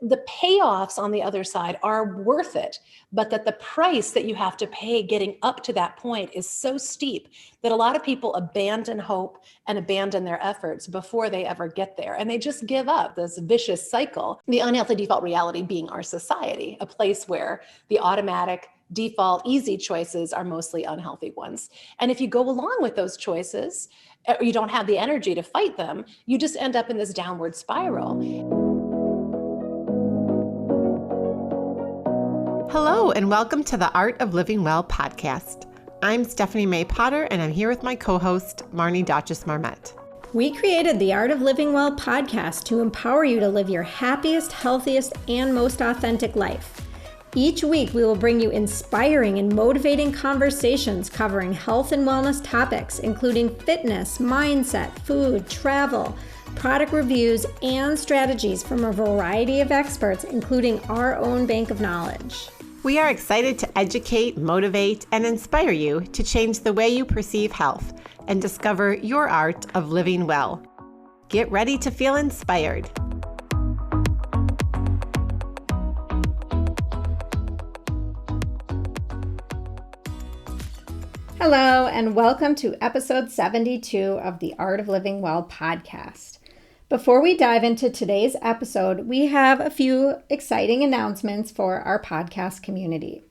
the payoffs on the other side are worth it, but that the price that you have to pay getting up to that point is so steep that a lot of people abandon hope and abandon their efforts before they ever get there. And they just give up, this vicious cycle. The unhealthy default reality being our society, a place where the automatic default easy choices are mostly unhealthy ones. And if you go along with those choices, or you don't have the energy to fight them, you just end up in this downward spiral. Hello, and welcome to the Art of Living Well podcast. I'm Stephanie May Potter, and I'm here with my co-host, Marnie Dotches-Marmette. We created the Art of Living Well podcast to empower you to live your happiest, healthiest, and most authentic life. Each week, we will bring you inspiring and motivating conversations covering health and wellness topics, including fitness, mindset, food, travel, product reviews, and strategies from a variety of experts, including our own bank of knowledge. We are excited to educate, motivate, and inspire you to change the way you perceive health and discover your art of living well. Get ready to feel inspired. Hello, and welcome to episode 72 of the Art of Living Well podcast. Before we dive into today's episode, we have a few exciting announcements for our podcast community.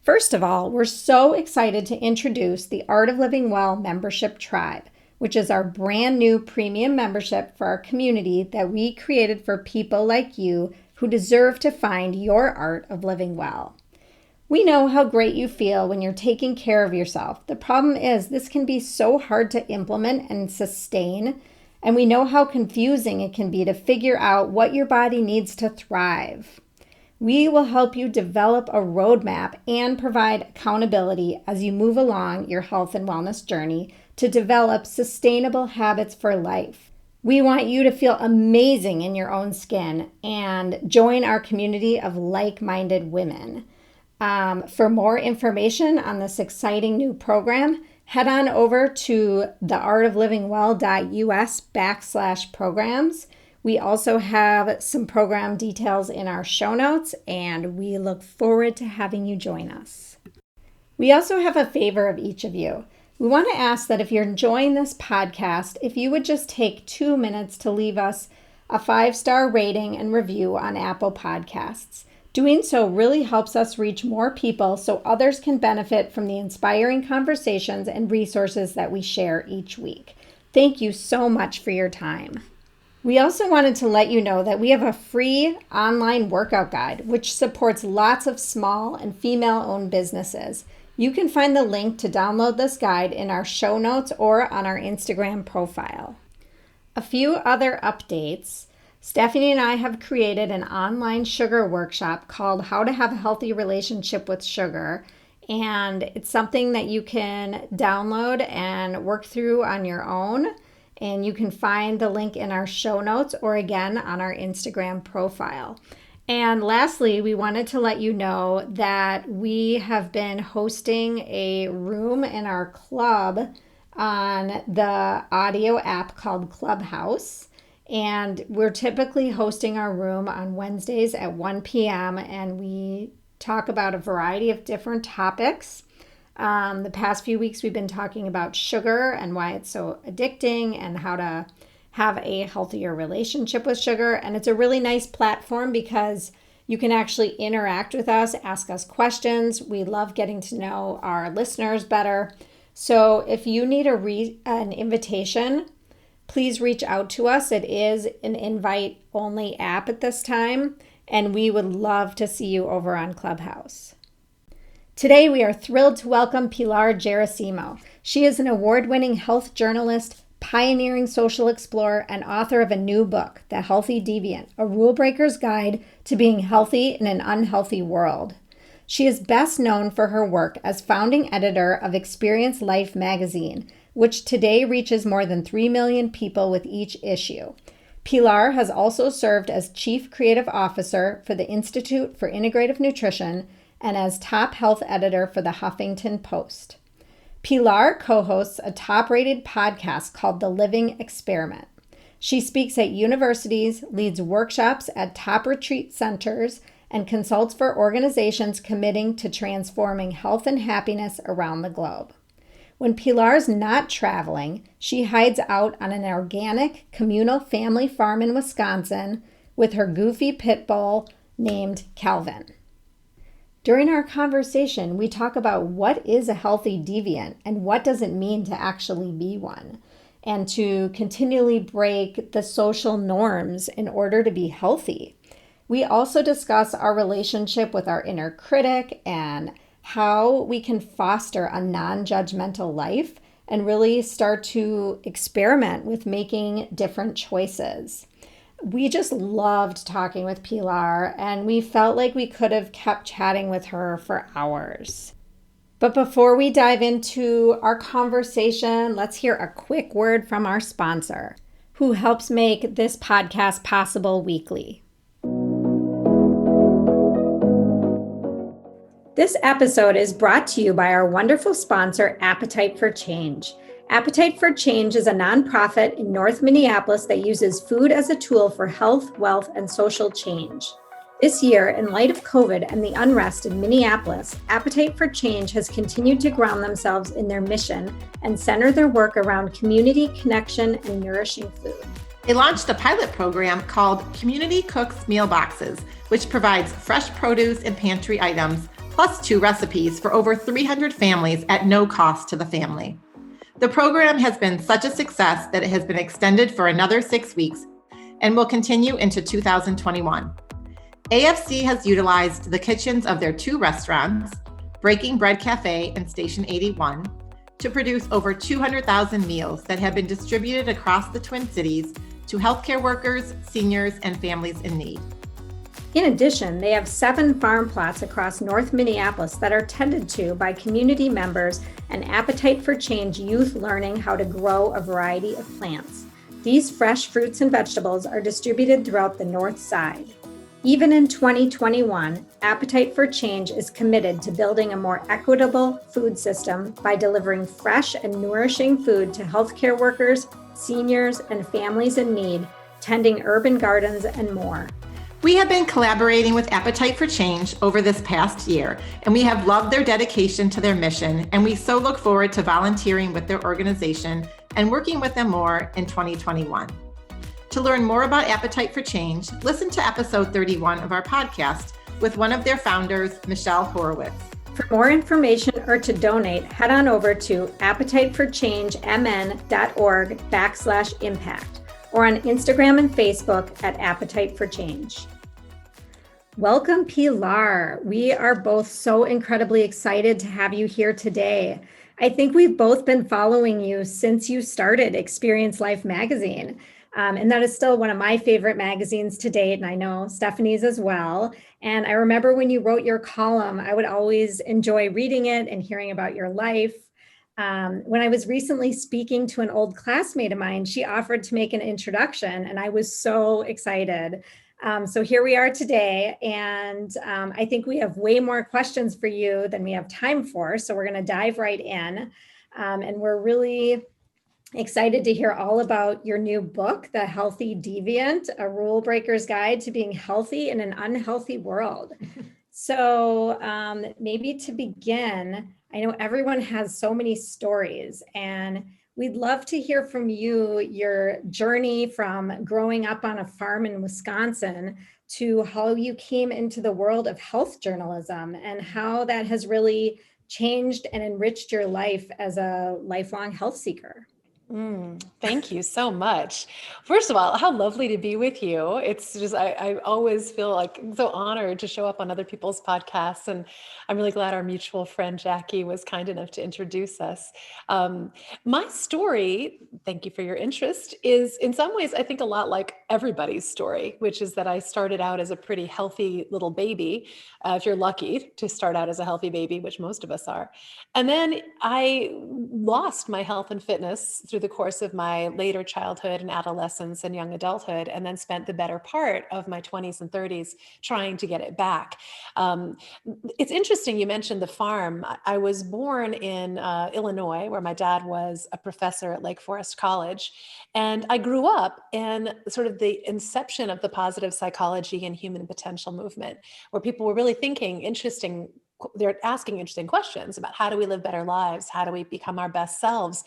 First of all, we're so excited to introduce the Art of Living Well Membership Tribe, which is our brand new premium membership for our community that we created for people like you who deserve to find your art of living well. We know how great you feel when you're taking care of yourself. The problem is this can be so hard to implement and sustain, and we know how confusing it can be to figure out what your body needs to thrive. We will help you develop a roadmap and provide accountability as you move along your health and wellness journey to develop sustainable habits for life. We want you to feel amazing in your own skin and join our community of like-minded women. For more information on this exciting new program, head on over to theartoflivingwell.us/programs. We also have some program details in our show notes, and we look forward to having you join us. We also have a favor of each of you. We want to ask that if you're enjoying this podcast, if you would just take 2 minutes to leave us a 5-star rating and review on Apple Podcasts. Doing so really helps us reach more people so others can benefit from the inspiring conversations and resources that we share each week. Thank you so much for your time. We also wanted to let you know that we have a free online workout guide, which supports lots of small and female-owned businesses. You can find the link to download this guide in our show notes or on our Instagram profile. A few other updates. Stephanie and I have created an online sugar workshop called How to Have a Healthy Relationship with Sugar. And it's something that you can download and work through on your own. And you can find the link in our show notes or again on our Instagram profile. And lastly, we wanted to let you know that we have been hosting a room in our club on the audio app called Clubhouse. And we're typically hosting our room on Wednesdays at 1 p.m. and we talk about a variety of different topics. The past few weeks we've been talking about sugar and why it's so addicting and how to have a healthier relationship with sugar. And it's a really nice platform because you can actually interact with us, ask us questions. We love getting to know our listeners better. So if you need an invitation, please reach out to us. It is an invite-only app at this time, and we would love to see you over on Clubhouse. Today, we are thrilled to welcome Pilar Gerasimo. She is an award-winning health journalist, pioneering social explorer, and author of a new book, The Healthy Deviant, a rule breaker's guide to being healthy in an unhealthy world. She is best known for her work as founding editor of Experience Life magazine, which today reaches more than 3 million people with each issue. Pilar has also served as Chief Creative Officer for the Institute for Integrative Nutrition and as top health editor for the Huffington Post. Pilar co-hosts a top-rated podcast called The Living Experiment. She speaks at universities, leads workshops at top retreat centers, and consults for organizations committing to transforming health and happiness around the globe. When Pilar's not traveling, she hides out on an organic, communal family farm in Wisconsin with her goofy pitbull named Calvin. During our conversation, we talk about what is a healthy deviant and what does it mean to actually be one, and to continually break the social norms in order to be healthy. We also discuss our relationship with our inner critic and how we can foster a non-judgmental life and really start to experiment with making different choices. We just loved talking with Pilar, and we felt like we could have kept chatting with her for hours. But before we dive into our conversation, let's hear a quick word from our sponsor, who helps make this podcast possible weekly. This episode is brought to you by our wonderful sponsor, Appetite for Change. Appetite for Change is a nonprofit in North Minneapolis that uses food as a tool for health, wealth, and social change. This year, in light of COVID and the unrest in Minneapolis, Appetite for Change has continued to ground themselves in their mission and center their work around community, connection, and nourishing food. They launched a pilot program called Community Cooks Meal Boxes, which provides fresh produce and pantry items, plus 2 recipes for over 300 families at no cost to the family. The program has been such a success that it has been extended for another 6 weeks and will continue into 2021. AFC has utilized the kitchens of their 2 restaurants, Breaking Bread Cafe and Station 81, to produce over 200,000 meals that have been distributed across the Twin Cities to healthcare workers, seniors, and families in need. In addition, they have 7 farm plots across North Minneapolis that are tended to by community members and Appetite for Change youth learning how to grow a variety of plants. These fresh fruits and vegetables are distributed throughout the North Side. Even in 2021, Appetite for Change is committed to building a more equitable food system by delivering fresh and nourishing food to healthcare workers, seniors, and families in need, tending urban gardens, and more. We have been collaborating with Appetite for Change over this past year, and we have loved their dedication to their mission, and we so look forward to volunteering with their organization and working with them more in 2021. To learn more about Appetite for Change, listen to episode 31 of our podcast with one of their founders, Michelle Horowitz. For more information or to donate, head on over to appetiteforchangemn.org/impact or on Instagram and Facebook at Appetite for Change. Welcome, Pilar. We are both so incredibly excited to have you here today. I think we've both been following you since you started Experience Life magazine. And that is still one of my favorite magazines to date. And I know Stephanie's as well. And I remember when you wrote your column, I would always enjoy reading it and hearing about your life. When I was recently speaking to an old classmate of mine, she offered to make an introduction, and I was so excited. So here we are today, and I think we have way more questions for you than we have time for. So we're going to dive right in, and we're really excited to hear all about your new book, The Healthy Deviant, a rule breaker's guide to being healthy in an unhealthy world. So maybe to begin, I know everyone has so many stories, and we'd love to hear from you, your journey from growing up on a farm in Wisconsin to how you came into the world of health journalism and how that has really changed and enriched your life as a lifelong health seeker. Thank you so much. First of all, how lovely to be with you. It's just, I always feel like so honored to show up on other people's podcasts. And I'm really glad our mutual friend, Jackie, was kind enough to introduce us. My story, thank you for your interest, is in some ways, I think a lot like everybody's story, which is that I started out as a pretty healthy little baby, if you're lucky to start out as a healthy baby, which most of us are. And then I lost my health and fitness through the course of my later childhood and adolescence and young adulthood, and then spent the better part of my 20s and 30s trying to get it back. It's interesting you mentioned the farm. I was born in Illinois, where my dad was a professor at Lake Forest College. And I grew up in sort of the inception of the positive psychology and human potential movement, where people were really thinking they're asking interesting questions about how do we live better lives? How do we become our best selves?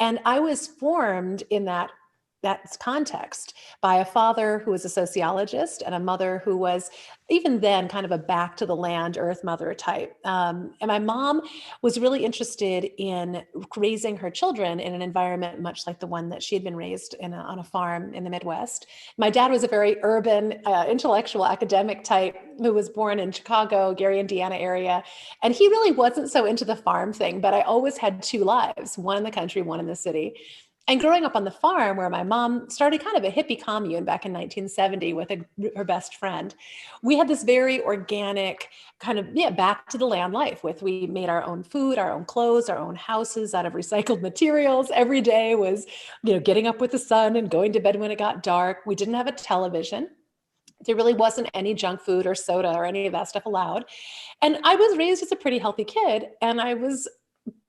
And I was formed in that context by a father who was a sociologist and a mother who was even then kind of a back to the land earth mother type. And my mom was really interested in raising her children in an environment much like the one that she had been raised on a farm in the Midwest. My dad was a very urban, intellectual academic type who was born in Chicago, Gary, Indiana area. And he really wasn't so into the farm thing, but I always had two lives, one in the country, one in the city. And growing up on the farm where my mom started kind of a hippie commune back in 1970 with her best friend, we had this very organic kind of back to the land life we made our own food, our own clothes, our own houses out of recycled materials. Every day was, getting up with the sun and going to bed when it got dark. We didn't have a television. There really wasn't any junk food or soda or any of that stuff allowed. And I was raised as a pretty healthy kid, and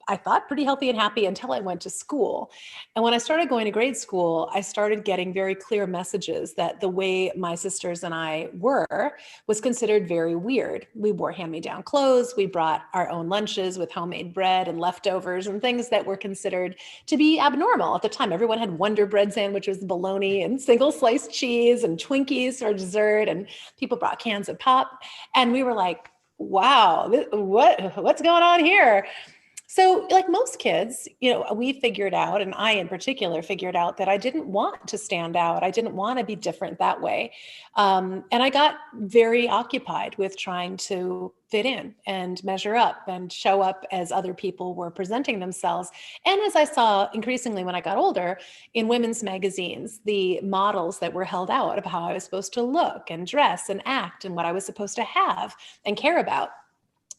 I thought pretty healthy and happy until I went to school. And when I started going to grade school, I started getting very clear messages that the way my sisters and I was considered very weird. We wore hand-me-down clothes. We brought our own lunches with homemade bread and leftovers and things that were considered to be abnormal at the time. Everyone had Wonder Bread sandwiches, bologna and single sliced cheese and Twinkies for dessert. And people brought cans of pop. And we were like, wow, what's going on here? So like most kids, we figured out, and I in particular figured out that I didn't want to stand out. I didn't want to be different that way. And I got very occupied with trying to fit in and measure up and show up as other people were presenting themselves. And as I saw increasingly when I got older in women's magazines, the models that were held out of how I was supposed to look and dress and act and what I was supposed to have and care about.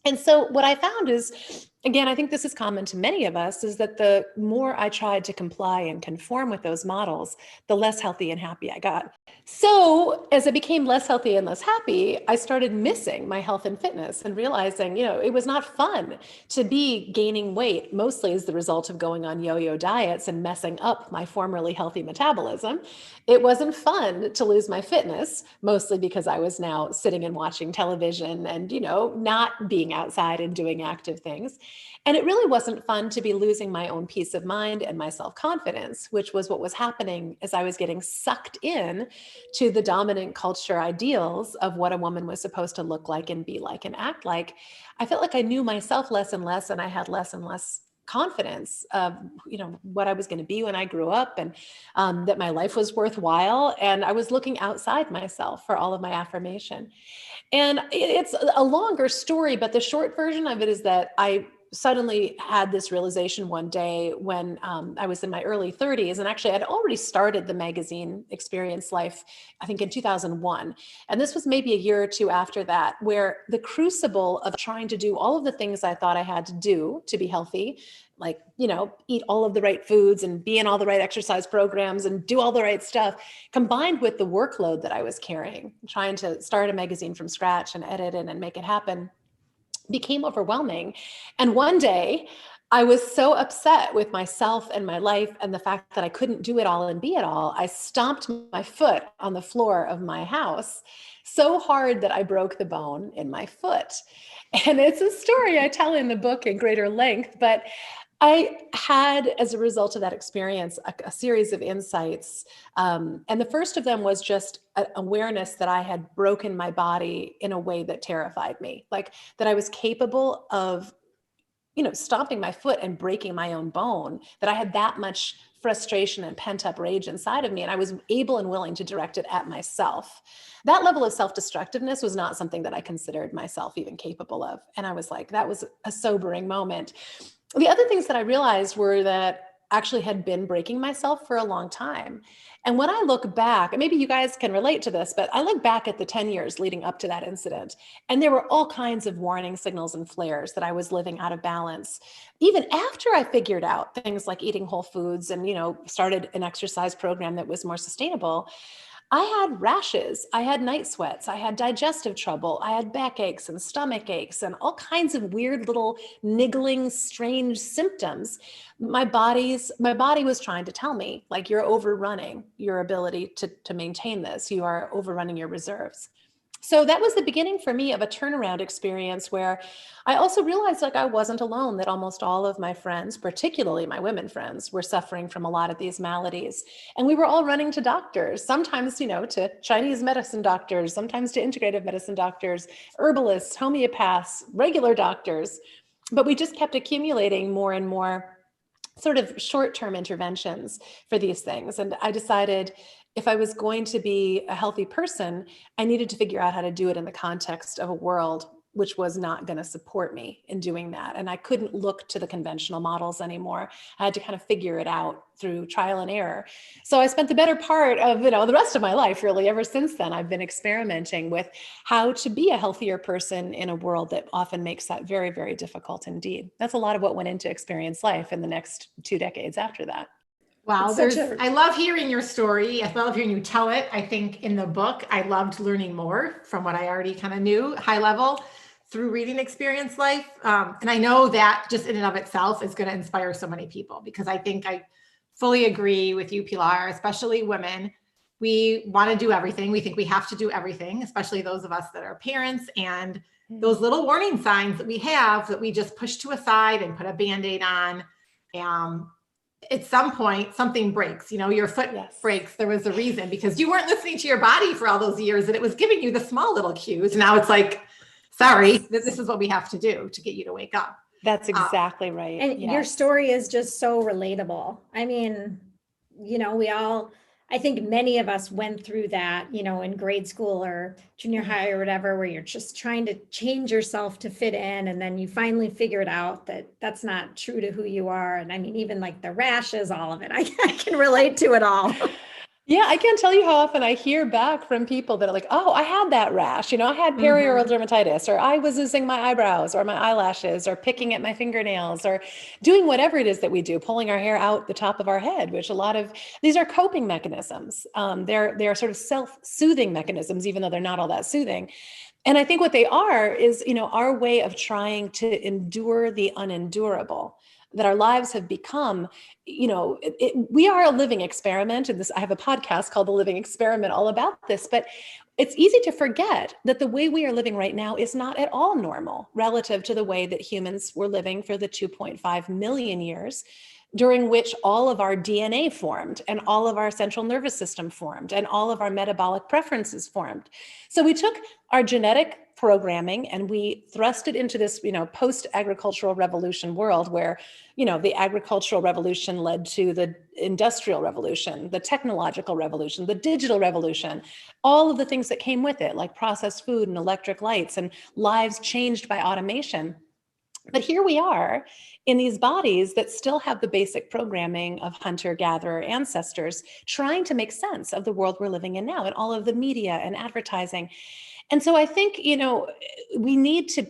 And so what I found is, again, I think this is common to many of us, is that the more I tried to comply and conform with those models, the less healthy and happy I got. So as I became less healthy and less happy, I started missing my health and fitness and realizing, it was not fun to be gaining weight, mostly as the result of going on yo-yo diets and messing up my formerly healthy metabolism. It wasn't fun to lose my fitness, mostly because I was now sitting and watching television and, not being outside and doing active things. And it really wasn't fun to be losing my own peace of mind and my self-confidence, which was what was happening as I was getting sucked in to the dominant culture ideals of what a woman was supposed to look like and be like and act like. I felt like I knew myself less and less, and I had less and less confidence of what I was going to be when I grew up, and that my life was worthwhile. And I was looking outside myself for all of my affirmation. And it's a longer story, but the short version of it is that I suddenly had this realization one day when I was in my early 30s. And actually, I'd already started the magazine Experience Life, I think in 2001. And this was maybe a year or two after that, where the crucible of trying to do all of the things I thought I had to do to be healthy, like, eat all of the right foods and be in all the right exercise programs and do all the right stuff, combined with the workload that I was carrying, trying to start a magazine from scratch and edit it and make it happen, became overwhelming. And one day I was so upset with myself and my life and the fact that I couldn't do it all and be it all. I stomped my foot on the floor of my house so hard that I broke the bone in my foot. And it's a story I tell in the book in greater length, but I had, as a result of that experience, a series of insights. And the first of them was just an awareness that I had broken my body in a way that terrified me, like that I was capable of, stomping my foot and breaking my own bone, that I had that much frustration and pent up rage inside of me. And I was able and willing to direct it at myself. That level of self-destructiveness was not something that I considered myself even capable of. And I was like, that was a sobering moment. The other things that I realized were that actually had been breaking myself for a long time. And when I look back, and maybe you guys can relate to this, but I look back at the 10 years leading up to that incident, and there were all kinds of warning signals and flares that I was living out of balance. Even after I figured out things like eating whole foods and, started an exercise program that was more sustainable, I had rashes, I had night sweats, I had digestive trouble, I had backaches and stomach aches and all kinds of weird little niggling, strange symptoms. My body was trying to tell me, like, you're overrunning your ability to maintain this. You are overrunning your reserves. So that was the beginning for me of a turnaround experience where I also realized like I wasn't alone, that almost all of my friends, particularly my women friends, were suffering from a lot of these maladies. And we were all running to doctors, sometimes, to Chinese medicine doctors, sometimes to integrative medicine doctors, herbalists, homeopaths, regular doctors. But we just kept accumulating more and more sort of short-term interventions for these things. And I decided if I was going to be a healthy person, I needed to figure out how to do it in the context of a world which was not going to support me in doing that. And I couldn't look to the conventional models anymore. I had to kind of figure it out through trial and error. So I spent the better part of, the rest of my life, really, ever since then, I've been experimenting with how to be a healthier person in a world that often makes that very, very difficult indeed. That's a lot of what went into Experience Life in the next 2 decades after that. Wow, I love hearing your story. I love hearing you tell it. I think in the book, I loved learning more from what I already kind of knew, high level, through reading Experience Life. And I know that just in and of itself is going to inspire so many people, because I think I fully agree with you, Pilar, especially women. We want to do everything. We think we have to do everything, especially those of us that are parents, and those little warning signs that we have that we just push to a side and put a Band-Aid on. At some point, something breaks, your foot breaks. There was a reason, because you weren't listening to your body for all those years, and it was giving you the small little cues. Now it's like, sorry, this is what we have to do to get you to wake up. That's exactly right. And your story is just so relatable. I mean, I think many of us went through that, in grade school or junior high or whatever, where you're just trying to change yourself to fit in. And then you finally figured out that that's not true to who you are. And I mean, even like the rashes, all of it, I can relate to it all. Yeah, I can't tell you how often I hear back from people that are like, oh, I had that rash, I had perioral dermatitis, or I was losing my eyebrows or my eyelashes, or picking at my fingernails, or doing whatever it is that we do, pulling our hair out the top of our head, which a lot of these are coping mechanisms. They're sort of self-soothing mechanisms, even though they're not all that soothing. And I think what they are is, our way of trying to endure the unendurable. That our lives have become, we are a living experiment. And I have a podcast called The Living Experiment all about this, but it's easy to forget that the way we are living right now is not at all normal relative to the way that humans were living for the 2.5 million years, during which all of our DNA formed and all of our central nervous system formed and all of our metabolic preferences formed. So we took our genetic programming and we thrust it into this, post-agricultural revolution world where, the agricultural revolution led to the industrial revolution, the technological revolution, the digital revolution, all of the things that came with it, like processed food and electric lights and lives changed by automation. But here we are in these bodies that still have the basic programming of hunter-gatherer ancestors, trying to make sense of the world we're living in now and all of the media and advertising. And so I think, we need to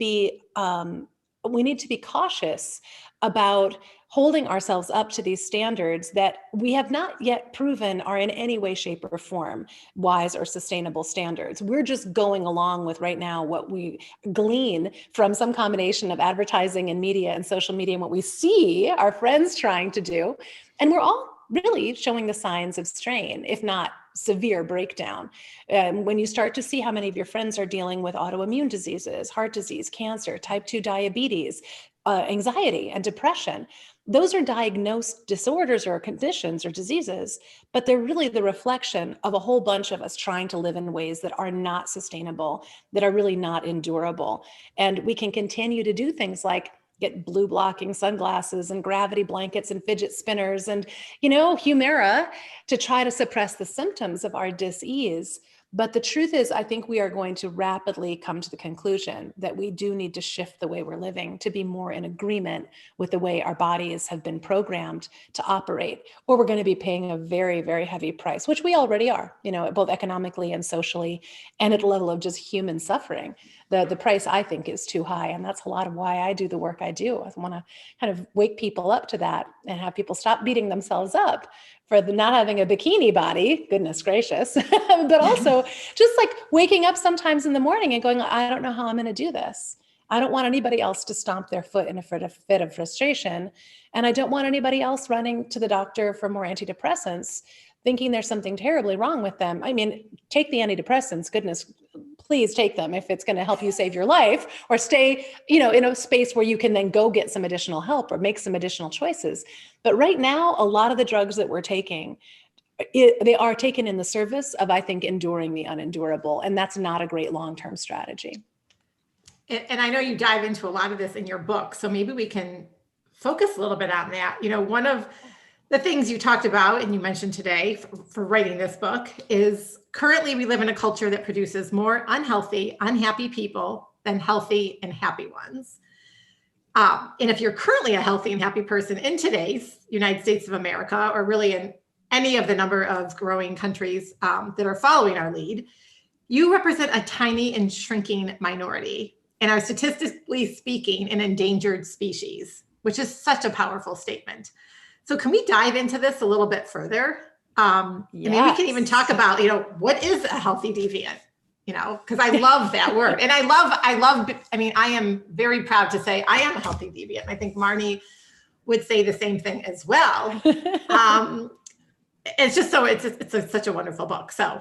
be cautious about holding ourselves up to these standards that we have not yet proven are in any way, shape, or form wise or sustainable standards. We're just going along with right now what we glean from some combination of advertising and media and social media and what we see our friends trying to do. And we're all really showing the signs of strain, if not severe breakdown. When you start to see how many of your friends are dealing with autoimmune diseases, heart disease, cancer, type 2 diabetes, anxiety and depression, those are diagnosed disorders or conditions or diseases, but they're really the reflection of a whole bunch of us trying to live in ways that are not sustainable, that are really not endurable. And we can continue to do things like get blue blocking sunglasses and gravity blankets and fidget spinners and, Humira to try to suppress the symptoms of our dis-ease. But the truth is, I think we are going to rapidly come to the conclusion that we do need to shift the way we're living to be more in agreement with the way our bodies have been programmed to operate, or we're going to be paying a very, very heavy price, which we already are, both economically and socially, and at the level of just human suffering. The price, I think, is too high. And that's a lot of why I do the work I do. I want to kind of wake people up to that and have people stop beating themselves up for not having a bikini body, goodness gracious, but also just like waking up sometimes in the morning and going, I don't know how I'm going to do this. I don't want anybody else to stomp their foot in a fit of frustration. And I don't want anybody else running to the doctor for more antidepressants, thinking there's something terribly wrong with them. I mean, take the antidepressants, goodness, please take them if it's going to help you save your life, or stay, in a space where you can then go get some additional help or make some additional choices. But right now, a lot of the drugs that we're taking, they are taken in the service of, I think, enduring the unendurable. And that's not a great long-term strategy. And I know you dive into a lot of this in your book, so maybe we can focus a little bit on that. One of the things you talked about and you mentioned today for writing this book is currently we live in a culture that produces more unhealthy, unhappy people than healthy and happy ones. And if you're currently a healthy and happy person in today's United States of America, or really in any of the number of growing countries that are following our lead, you represent a tiny and shrinking minority and are statistically speaking an endangered species, which is such a powerful statement. So can we dive into this a little bit further? And maybe we can even talk about, what is a healthy deviant? Because I love that word. And I am very proud to say I am a healthy deviant. I think Marnie would say the same thing as well. It's just it's such a wonderful book. So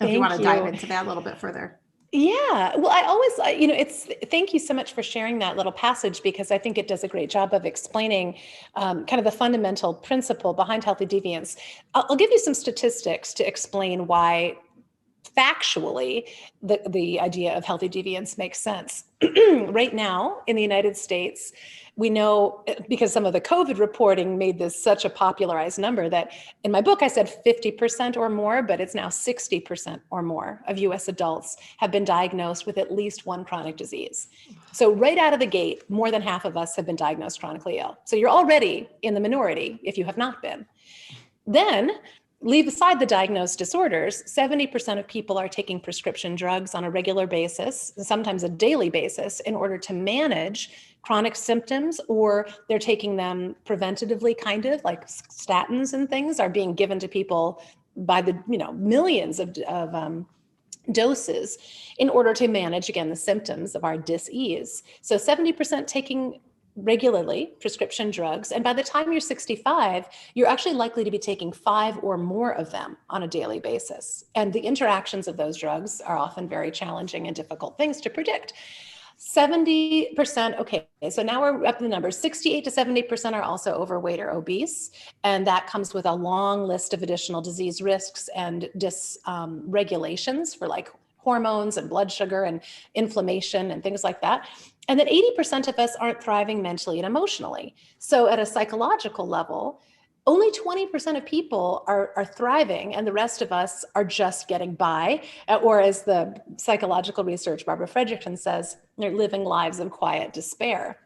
if you want to dive into that a little bit further. Yeah. Well, I always, thank you so much for sharing that little passage, because I think it does a great job of explaining kind of the fundamental principle behind healthy deviance. I'll give you some statistics to explain why factually the idea of healthy deviance makes sense. Right now in the United States, we know, because some of the COVID reporting made this such a popularized number, that in my book I said 50% or more, but it's now 60% or more of US adults have been diagnosed with at least one chronic disease. So right out of the gate, more than half of us have been diagnosed chronically ill. So you're already in the minority if you have not been. Then leave aside the diagnosed disorders, 70% of people are taking prescription drugs on a regular basis, sometimes a daily basis, in order to manage chronic symptoms, or they're taking them preventatively, kind of like statins and things are being given to people by the millions of doses in order to manage, again, the symptoms of our dis-ease. So 70% taking regularly prescription drugs. And by the time you're 65, you're actually likely to be taking 5 or more of them on a daily basis. And the interactions of those drugs are often very challenging and difficult things to predict. 70%, okay, so now we're up to the numbers. 68 to 70% are also overweight or obese. And that comes with a long list of additional disease risks and dysregulations for like hormones and blood sugar and inflammation and things like that. And then 80% of us aren't thriving mentally and emotionally. So at a psychological level, only 20% of people are thriving, and the rest of us are just getting by, or as the psychological research Barbara Fredrickson says, they're living lives of quiet despair.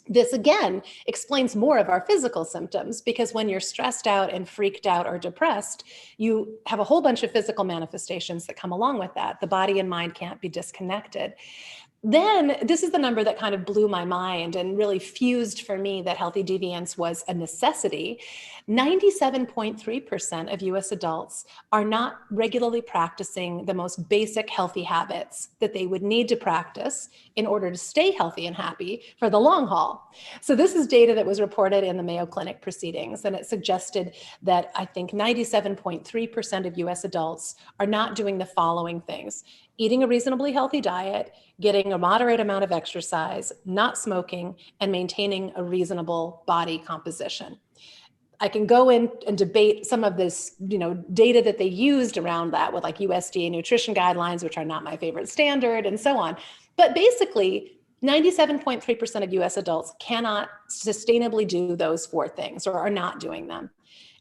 This again explains more of our physical symptoms, because when you're stressed out and freaked out or depressed, you have a whole bunch of physical manifestations that come along with that. The body and mind can't be disconnected. Then this is the number that kind of blew my mind and really fused for me that healthy deviance was a necessity. 97.3% of US adults are not regularly practicing the most basic healthy habits that they would need to practice in order to stay healthy and happy for the long haul. So this is data that was reported in the Mayo Clinic proceedings, and it suggested that I think 97.3% of US adults are not doing the following things: eating a reasonably healthy diet, getting a moderate amount of exercise, not smoking, and maintaining a reasonable body composition. I can go in and debate some of this, data that they used around that with like USDA nutrition guidelines, which are not my favorite standard, and so on. But basically, 97.3% of US adults cannot sustainably do those 4 things, or are not doing them.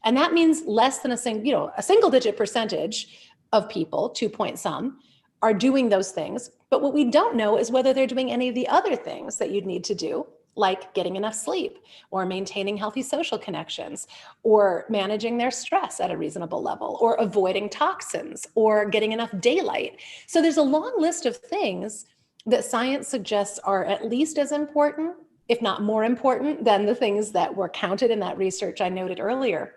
And that means less than a single digit percentage of people, 2 point some, are doing those things. But what we don't know is whether they're doing any of the other things that you'd need to do, like getting enough sleep or maintaining healthy social connections or managing their stress at a reasonable level or avoiding toxins or getting enough daylight. So there's a long list of things that science suggests are at least as important, if not more important, than the things that were counted in that research I noted earlier.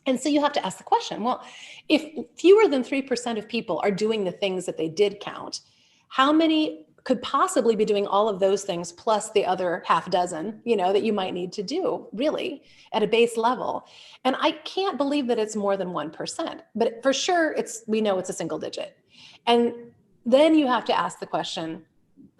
And so you have to ask the question, well, if fewer than 3% of people are doing the things that they did count, how many could possibly be doing all of those things plus the other half dozen, that you might need to do really at a base level? And I can't believe that it's more than 1%, but for sure we know it's a single digit. And then you have to ask the question,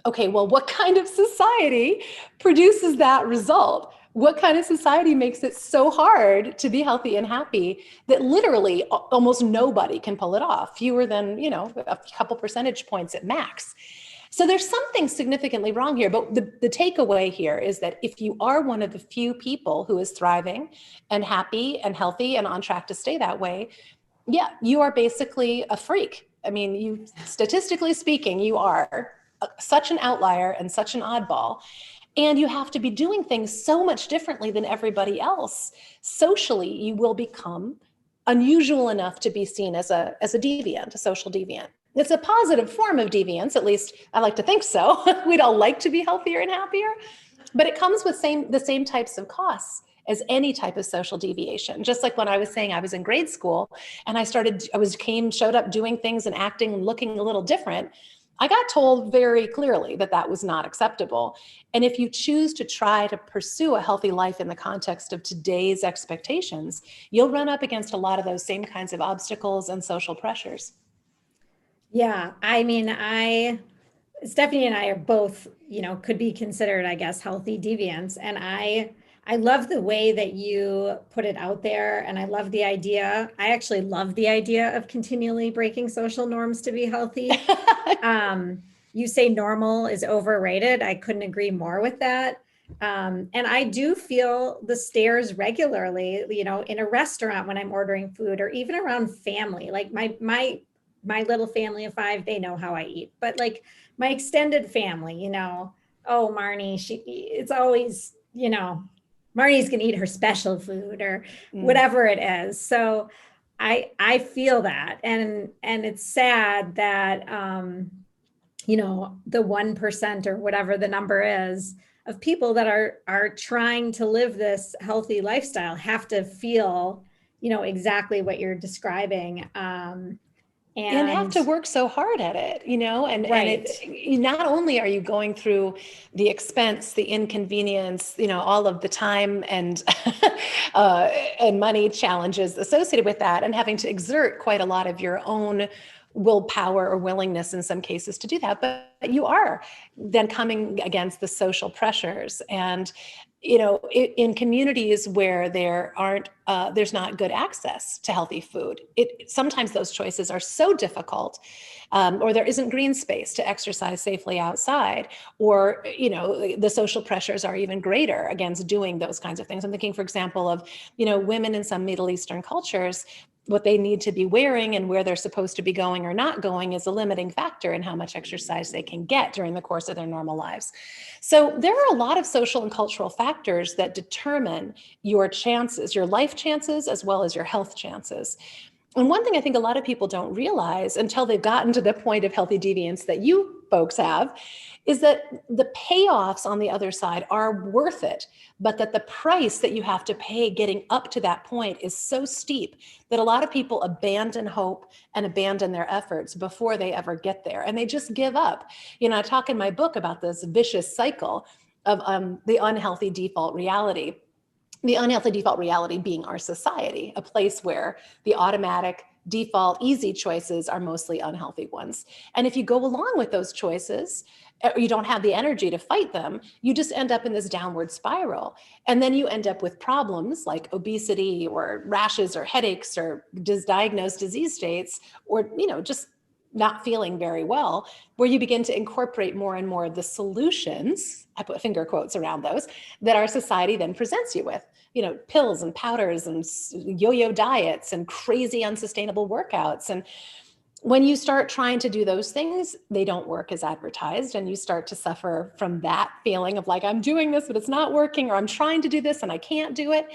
okay, well, what kind of society produces that result? What kind of society makes it so hard to be healthy and happy that literally almost nobody can pull it off, fewer than, a couple percentage points at max? So there's something significantly wrong here. But the takeaway here is that if you are one of the few people who is thriving and happy and healthy and on track to stay that way, yeah, you are basically a freak. I mean, statistically speaking, you are such an outlier and such an oddball. And you have to be doing things so much differently than everybody else. Socially, you will become unusual enough to be seen as a deviant, a social deviant. It's a positive form of deviance, at least I like to think so. We'd all like to be healthier and happier, but it comes with the same types of costs as any type of social deviation. Just like when I was saying I was in grade school and showed up doing things and acting and looking a little different, I got told very clearly that was not acceptable. And if you choose to try to pursue a healthy life in the context of today's expectations, you'll run up against a lot of those same kinds of obstacles and social pressures. Yeah, I mean, Stephanie and I are both, could be considered, I guess, healthy deviants. And I love the way that you put it out there. And I love the idea. I actually love the idea of continually breaking social norms to be healthy. You say normal is overrated. I couldn't agree more with that. And I do feel the stares regularly, in a restaurant when I'm ordering food, or even around family. Like my little family of 5, they know how I eat. But like my extended family, oh, Marnie, it's always, Marnie's going to eat her special food or whatever it is. So I feel that. And it's sad that, the 1% or whatever the number is of people that are trying to live this healthy lifestyle have to feel, exactly what you're describing. And have to work so hard at it, Right. And not only are you going through the expense, the inconvenience, all of the time and and money challenges associated with that, and having to exert quite a lot of your own willpower or willingness in some cases to do that, but you are then coming against the social pressures. And in communities where there's not good access to healthy food, sometimes those choices are so difficult, or there isn't green space to exercise safely outside, or the social pressures are even greater against doing those kinds of things. I'm thinking, for example, of women in some Middle Eastern cultures. What they need to be wearing and where they're supposed to be going or not going is a limiting factor in how much exercise they can get during the course of their normal lives. So there are a lot of social and cultural factors that determine your chances, your life chances, as well as your health chances. And one thing I think a lot of people don't realize until they've gotten to the point of healthy deviance that you folks have, is that the payoffs on the other side are worth it, but that the price that you have to pay getting up to that point is so steep that a lot of people abandon hope and abandon their efforts before they ever get there. And they just give up. I talk in my book about this vicious cycle of the unhealthy default reality. The unhealthy default reality being our society, a place where the automatic default easy choices are mostly unhealthy ones. And if you go along with those choices, or you don't have the energy to fight them, you just end up in this downward spiral. And then you end up with problems like obesity or rashes or headaches or diagnosed disease states, or just not feeling very well, where you begin to incorporate more and more of the solutions, I put finger quotes around those, that our society then presents you with. Pills and powders and yo-yo diets and crazy unsustainable workouts. And when you start trying to do those things, they don't work as advertised, and you start to suffer from that feeling of like, I'm doing this, but it's not working, or I'm trying to do this and I can't do it.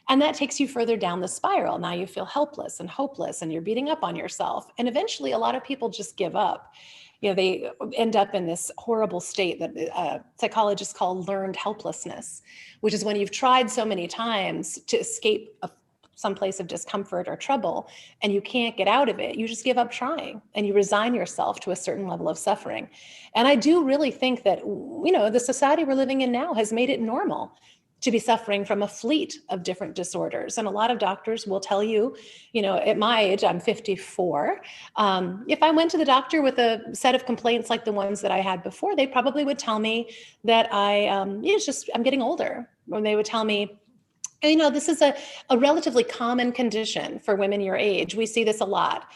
And that takes you further down the spiral. Now you feel helpless and hopeless, and you're beating up on yourself. And eventually a lot of people just give up. They end up in this horrible state that psychologists call learned helplessness, which is when you've tried so many times to escape some place of discomfort or trouble, and you can't get out of it, you just give up trying and you resign yourself to a certain level of suffering. And I do really think that, the society we're living in now has made it normal to be suffering from a fleet of different disorders. And a lot of doctors will tell you, at my age, I'm 54. If I went to the doctor with a set of complaints like the ones that I had before, they probably would tell me that I'm getting older. Or they would tell me, this is a relatively common condition for women your age. We see this a lot.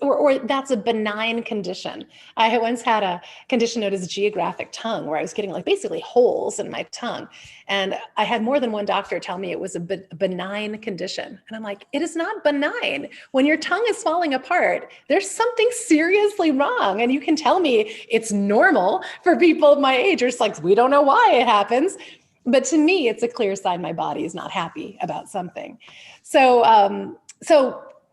Or that's a benign condition. I once had a condition known as geographic tongue, where I was getting basically holes in my tongue. And I had more than one doctor tell me it was a benign condition. And I'm like, it is not benign. When your tongue is falling apart, there's something seriously wrong. And you can tell me it's normal for people of my age. Or it's like, we don't know why it happens. But to me, it's a clear sign my body is not happy about something. So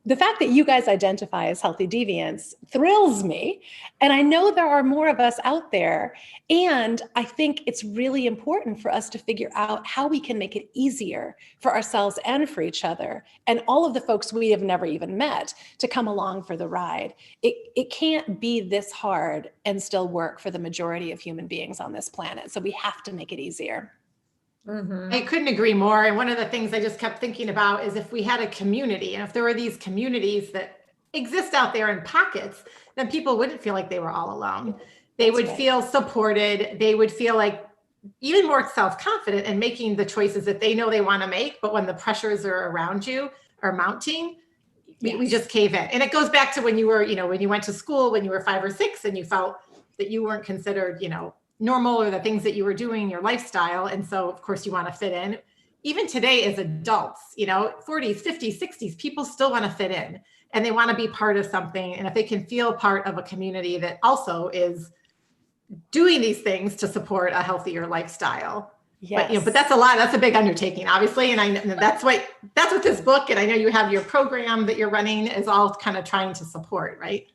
the fact that you guys identify as healthy deviants thrills me. And I know there are more of us out there. And I think it's really important for us to figure out how we can make it easier for ourselves and for each other, and all of the folks we have never even met, to come along for the ride. It can't be this hard and still work for the majority of human beings on this planet. So we have to make it easier. Mm-hmm. I couldn't agree more. And one of the things I just kept thinking about is if we had a community, and if there were these communities that exist out there in pockets, then people wouldn't feel like they were all alone. They would feel supported. They would feel like even more self-confident in making the choices that they know they want to make. But when the pressures are around you are mounting, we just cave in. And it goes back to when you were, when you went to school, when you were 5 or 6, and you felt that you weren't considered, normal, or the things that you were doing in your lifestyle. And so of course you want to fit in. Even today as adults, 40s, 50s, 60s, people still want to fit in, and they want to be part of something. And if they can feel part of a community that also is doing these things to support a healthier lifestyle. Yes. But that's a lot. That's a big undertaking, obviously. And that's what this book, and I know you have your program that you're running, is all kind of trying to support, right?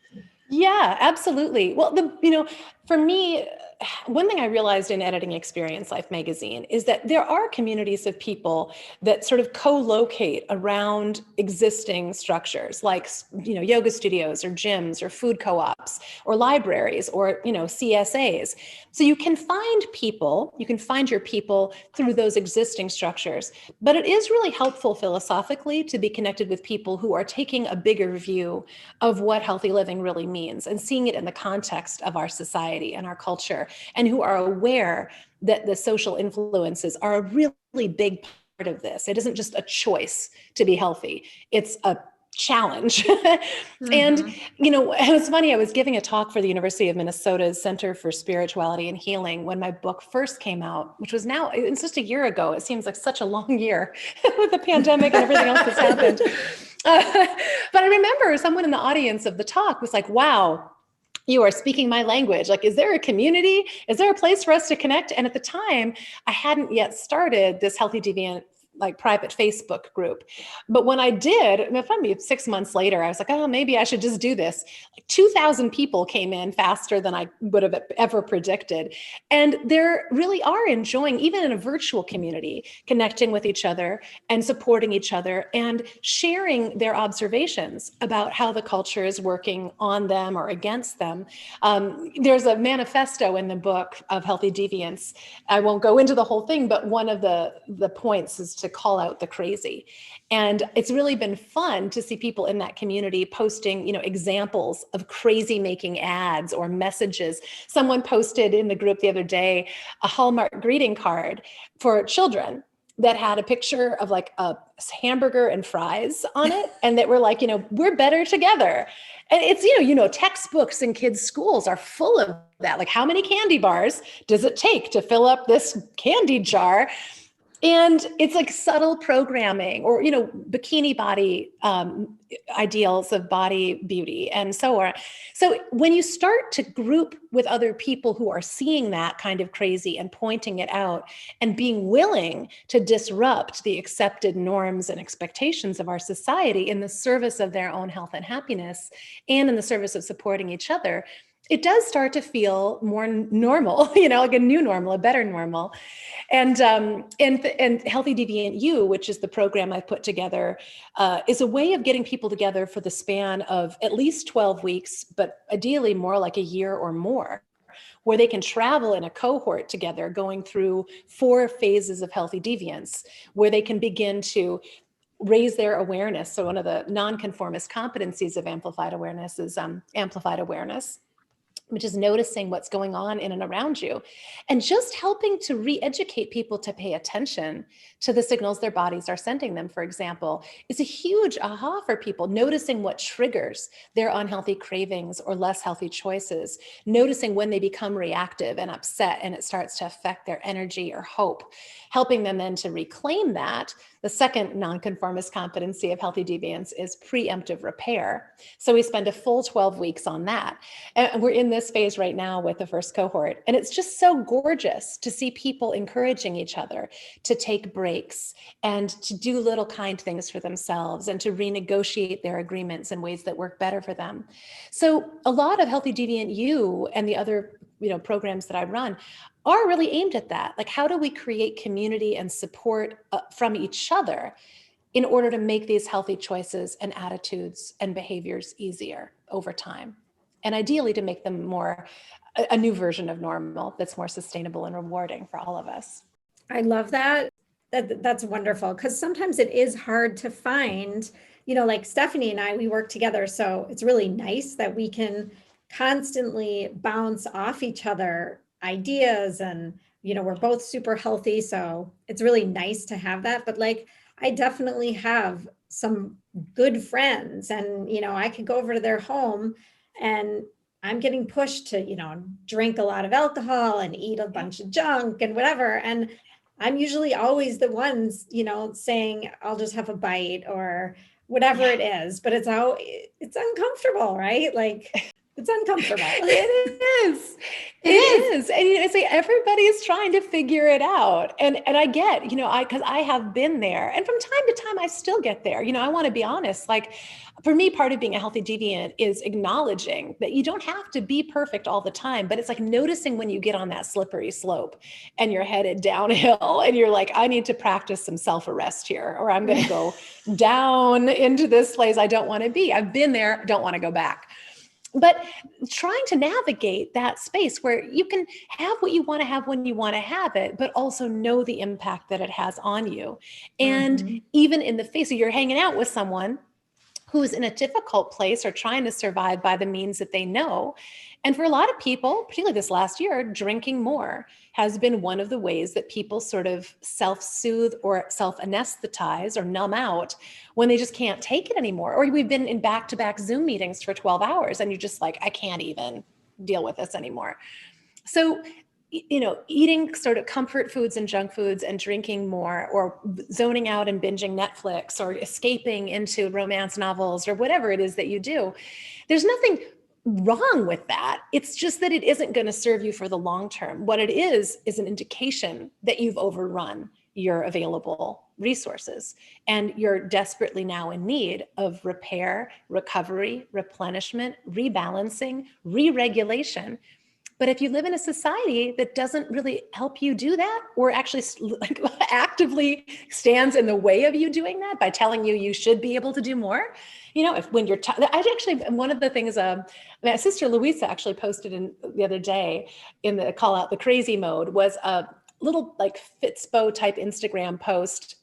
Yeah, absolutely. Well, for me, one thing I realized in editing Experience Life magazine is that there are communities of people that sort of co-locate around existing structures, like, yoga studios or gyms or food co-ops or libraries or, CSAs. So you can find your people through those existing structures. But it is really helpful philosophically to be connected with people who are taking a bigger view of what healthy living really means, and seeing it in the context of our society and our culture, and who are aware that the social influences are a really big part of this. It isn't just a choice to be healthy. It's a challenge. Mm-hmm. And, it was funny, I was giving a talk for the University of Minnesota's Center for Spirituality and Healing when my book first came out, which was it's just a year ago. It seems like such a long year with the pandemic and everything else that's happened. But I remember someone in the audience of the talk was like, wow, you are speaking my language. Like, is there a community? Is there a place for us to connect? And at the time, I hadn't yet started this Healthy Deviant private Facebook group. But when I did, maybe 6 months later, I was like, oh, maybe I should just do this. 2,000 people came in faster than I would have ever predicted. And they really are enjoying, even in a virtual community, connecting with each other and supporting each other and sharing their observations about how the culture is working on them or against them. There's a manifesto in the book of Healthy Deviance. I won't go into the whole thing, but one of the points is to call out the crazy. And it's really been fun to see people in that community posting, examples of crazy making ads or messages. Someone posted in the group the other day a Hallmark greeting card for children that had a picture of a hamburger and fries on it. And that were like, we're better together. And it's, textbooks in kids' schools are full of that. Like, how many candy bars does it take to fill up this candy jar? And it's like subtle programming, or, bikini body ideals of body beauty and so on. So when you start to group with other people who are seeing that kind of crazy and pointing it out and being willing to disrupt the accepted norms and expectations of our society in the service of their own health and happiness, and in the service of supporting each other, it does start to feel more normal, like a new normal, a better normal. And Healthy Deviant You, which is the program I've put together, is a way of getting people together for the span of at least 12 weeks, but ideally more like a year or more, where they can travel in a cohort together, going through 4 phases of healthy deviance, where they can begin to raise their awareness. So one of the non-conformist competencies of amplified awareness is amplified awareness, which is noticing what's going on in and around you, and just helping to re-educate people to pay attention to the signals their bodies are sending them, for example, is a huge aha for people. Noticing what triggers their unhealthy cravings or less healthy choices, noticing when they become reactive and upset and it starts to affect their energy or hope, helping them then to reclaim that. The second non-conformist competency of Healthy Deviance is preemptive repair. So we spend a full 12 weeks on that. And we're in this phase right now with the first cohort. And it's just so gorgeous to see people encouraging each other to take breaks and to do little kind things for themselves and to renegotiate their agreements in ways that work better for them. So a lot of Healthy Deviant You and the other programs that I run are really aimed at that. Like, how do we create community and support from each other in order to make these healthy choices and attitudes and behaviors easier over time? And ideally to make them more a new version of normal that's more sustainable and rewarding for all of us. I love that. That's wonderful, because sometimes it is hard to find, like Stephanie and I, we work together. So it's really nice that we can constantly bounce off each other ideas, and we're both super healthy, so it's really nice to have that. But like, I definitely have some good friends, and I could go over to their home and I'm getting pushed to drink a lot of alcohol and eat a bunch of junk and whatever, and I'm usually always the ones saying I'll just have a bite or whatever it is, but it's uncomfortable, right? Like, it's uncomfortable. It is. It is. And it's like everybody's trying to figure it out. And I get, because I have been there. And from time to time, I still get there. I want to be honest. Like, for me, part of being a healthy deviant is acknowledging that you don't have to be perfect all the time, but it's like noticing when you get on that slippery slope and you're headed downhill and you're like, I need to practice some self-arrest here, or I'm going to go down into this place I don't want to be. I've been there, don't want to go back. But trying to navigate that space where you can have what you want to have when you want to have it, but also know the impact that it has on you. And even in the face of, you're hanging out with someone who is in a difficult place or trying to survive by the means that they know. And for a lot of people, particularly this last year, drinking more has been one of the ways that people sort of self-soothe or self-anesthetize or numb out when they just can't take it anymore. Or we've been in back-to-back Zoom meetings for 12 hours and you're just like, I can't even deal with this anymore. So, eating sort of comfort foods and junk foods and drinking more, or zoning out and binging Netflix, or escaping into romance novels, or whatever it is that you do, there's nothing wrong with that. It's just that it isn't going to serve you for the long term. What it is an indication that you've overrun your available resources and you're desperately now in need of repair, recovery, replenishment, rebalancing, re-regulation. But if you live in a society that doesn't really help you do that, or actually actively stands in the way of you doing that by telling you should be able to do more, when you're, one of the things, my sister Louisa actually posted in the other day in the call out the crazy mode, was a little like Fitspo type Instagram post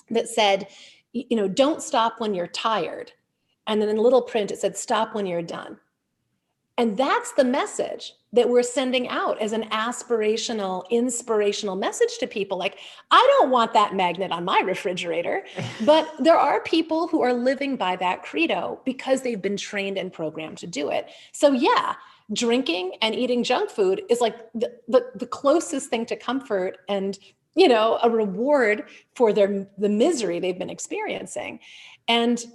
that said, don't stop when you're tired. And then in little print, it said, stop when you're done. And that's the message that we're sending out as an aspirational, inspirational message to people. Like, I don't want that magnet on my refrigerator, but there are people who are living by that credo because they've been trained and programmed to do it. So yeah, drinking and eating junk food is like the closest thing to comfort and a reward for the misery they've been experiencing. And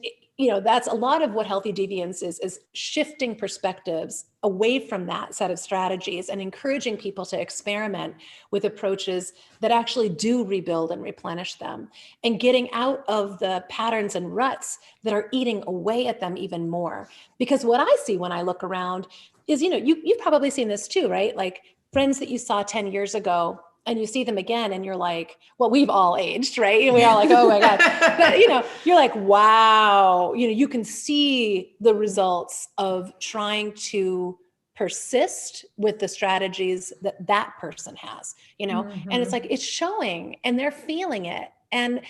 that's a lot of what Healthy Deviance is shifting perspectives away from that set of strategies and encouraging people to experiment with approaches that actually do rebuild and replenish them, and getting out of the patterns and ruts that are eating away at them even more. Because what I see when I look around is, you've probably seen this too, right? Like friends that you saw 10 years ago, and you see them again and you're like, well, we've all aged, right? And we are like, oh my God. But, you're like, wow, you can see the results of trying to persist with the strategies that person has, and it's like, it's showing and they're feeling it. And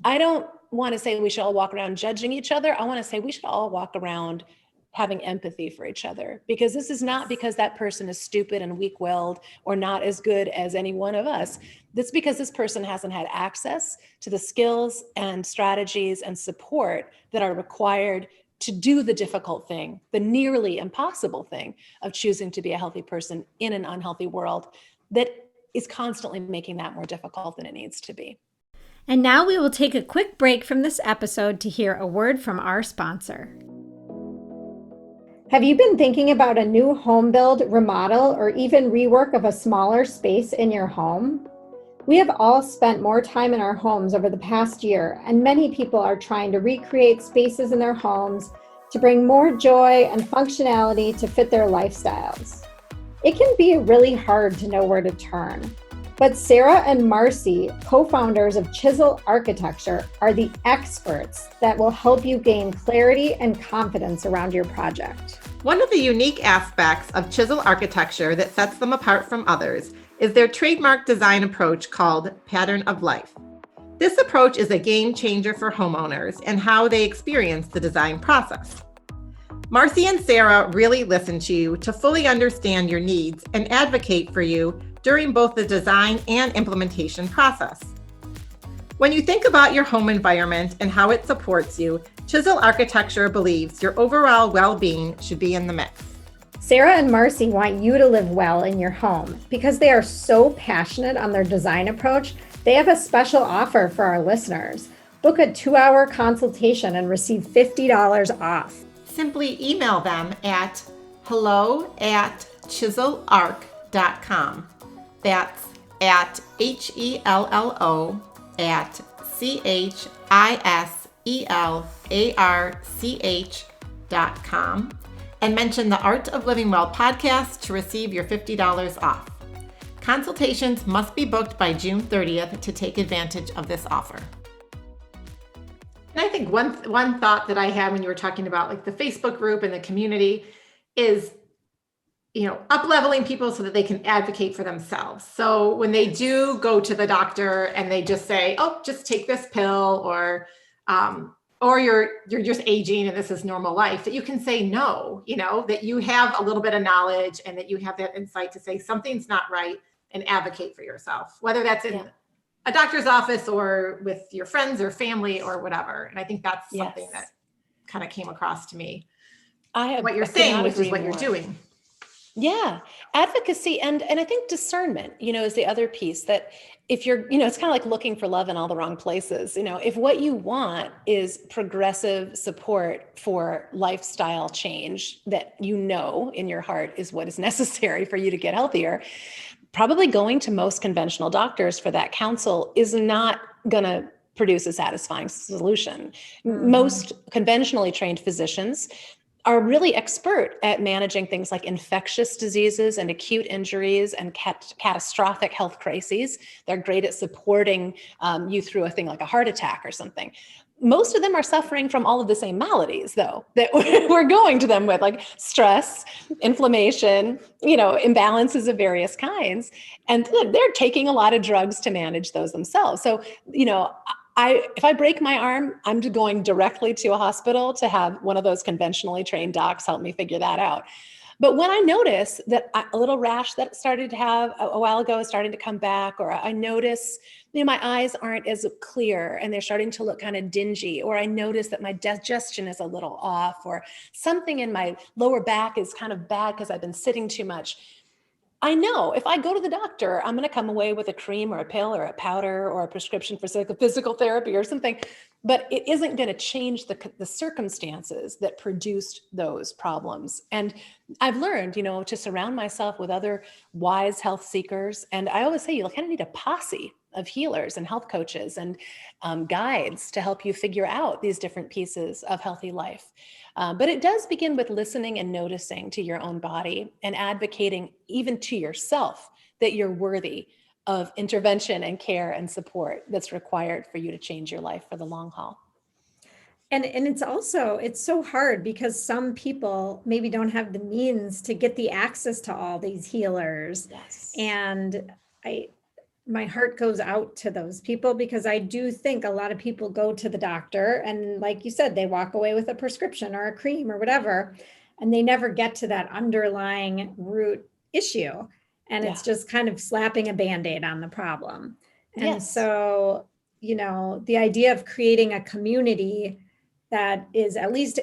I don't want to say we should all walk around judging each other. I want to say we should all walk around having empathy for each other, because this is not because that person is stupid and weak-willed or not as good as any one of us. That's because this person hasn't had access to the skills and strategies and support that are required to do the difficult thing, the nearly impossible thing of choosing to be a healthy person in an unhealthy world that is constantly making that more difficult than it needs to be. And now we will take a quick break from this episode to hear a word from our sponsor. Have you been thinking about a new home build, remodel, or even rework of a smaller space in your home? We have all spent more time in our homes over the past year, and many people are trying to recreate spaces in their homes to bring more joy and functionality to fit their lifestyles. It can be really hard to know where to turn. But Sarah and Marcy, co-founders of Chisel Architecture, are the experts that will help you gain clarity and confidence around your project. One of the unique aspects of Chisel Architecture that sets them apart from others is their trademark design approach called Pattern of Life. This approach is a game changer for homeowners and how they experience the design process. Marcy and Sarah really listen to you to fully understand your needs and advocate for you during both the design and implementation process. When you think about your home environment and how it supports you, Chisel Architecture believes your overall well-being should be in the mix. Sarah and Marcy want you to live well in your home. Because they are so passionate on their design approach, they have a special offer for our listeners. Book a 2-hour consultation and receive $50 off. Simply email them at hello@chiselarc.com. That's at HELLO@CHISELARCH.com and mention the Art of Living Well podcast to receive your $50 off. Consultations must be booked by June 30th to take advantage of this offer. And I think one thought that I had when you were talking about like the Facebook group and the community is, up-leveling people so that they can advocate for themselves. So when they do go to the doctor and they just say, oh, just take this pill, or you're just aging and this is normal life, that you can say no, that you have a little bit of knowledge and that you have that insight to say something's not right and advocate for yourself, whether that's in a doctor's office or with your friends or family or whatever. And I think that's something that kind of came across to me. What you're saying, which is what you're doing. Yeah. Advocacy and I think discernment, is the other piece that if you're, it's kind of like looking for love in all the wrong places. If what you want is progressive support for lifestyle change that in your heart is what is necessary for you to get healthier, probably going to most conventional doctors for that counsel is not going to produce a satisfying solution. Mm-hmm. Most conventionally trained physicians are really expert at managing things like infectious diseases and acute injuries and catastrophic health crises. They're great at supporting you through a thing like a heart attack or something. Most of them are suffering from all of the same maladies, though, that we're going to them with, like stress, inflammation, imbalances of various kinds. And they're taking a lot of drugs to manage those themselves. So, if I break my arm, I'm going directly to a hospital to have one of those conventionally trained docs help me figure that out. But when I notice that a little rash that started to have a while ago is starting to come back, or I notice, my eyes aren't as clear and they're starting to look kind of dingy, or I notice that my digestion is a little off, or something in my lower back is kind of bad because I've been sitting too much. I know if I go to the doctor, I'm going to come away with a cream or a pill or a powder or a prescription for physical therapy or something, but it isn't going to change the circumstances that produced those problems. And I've learned, to surround myself with other wise health seekers. And I always say you kind of need a posse of healers and health coaches and guides to help you figure out these different pieces of healthy life. But it does begin with listening and noticing to your own body and advocating even to yourself that you're worthy of intervention and care and support that's required for you to change your life for the long haul. And it's so hard because some people maybe don't have the means to get the access to all these healers. Yes. And my heart goes out to those people, because I do think a lot of people go to the doctor and, like you said, they walk away with a prescription or a cream or whatever, and they never get to that underlying root issue. And it's just kind of slapping a Band-Aid on the problem. And so, the idea of creating a community that is at least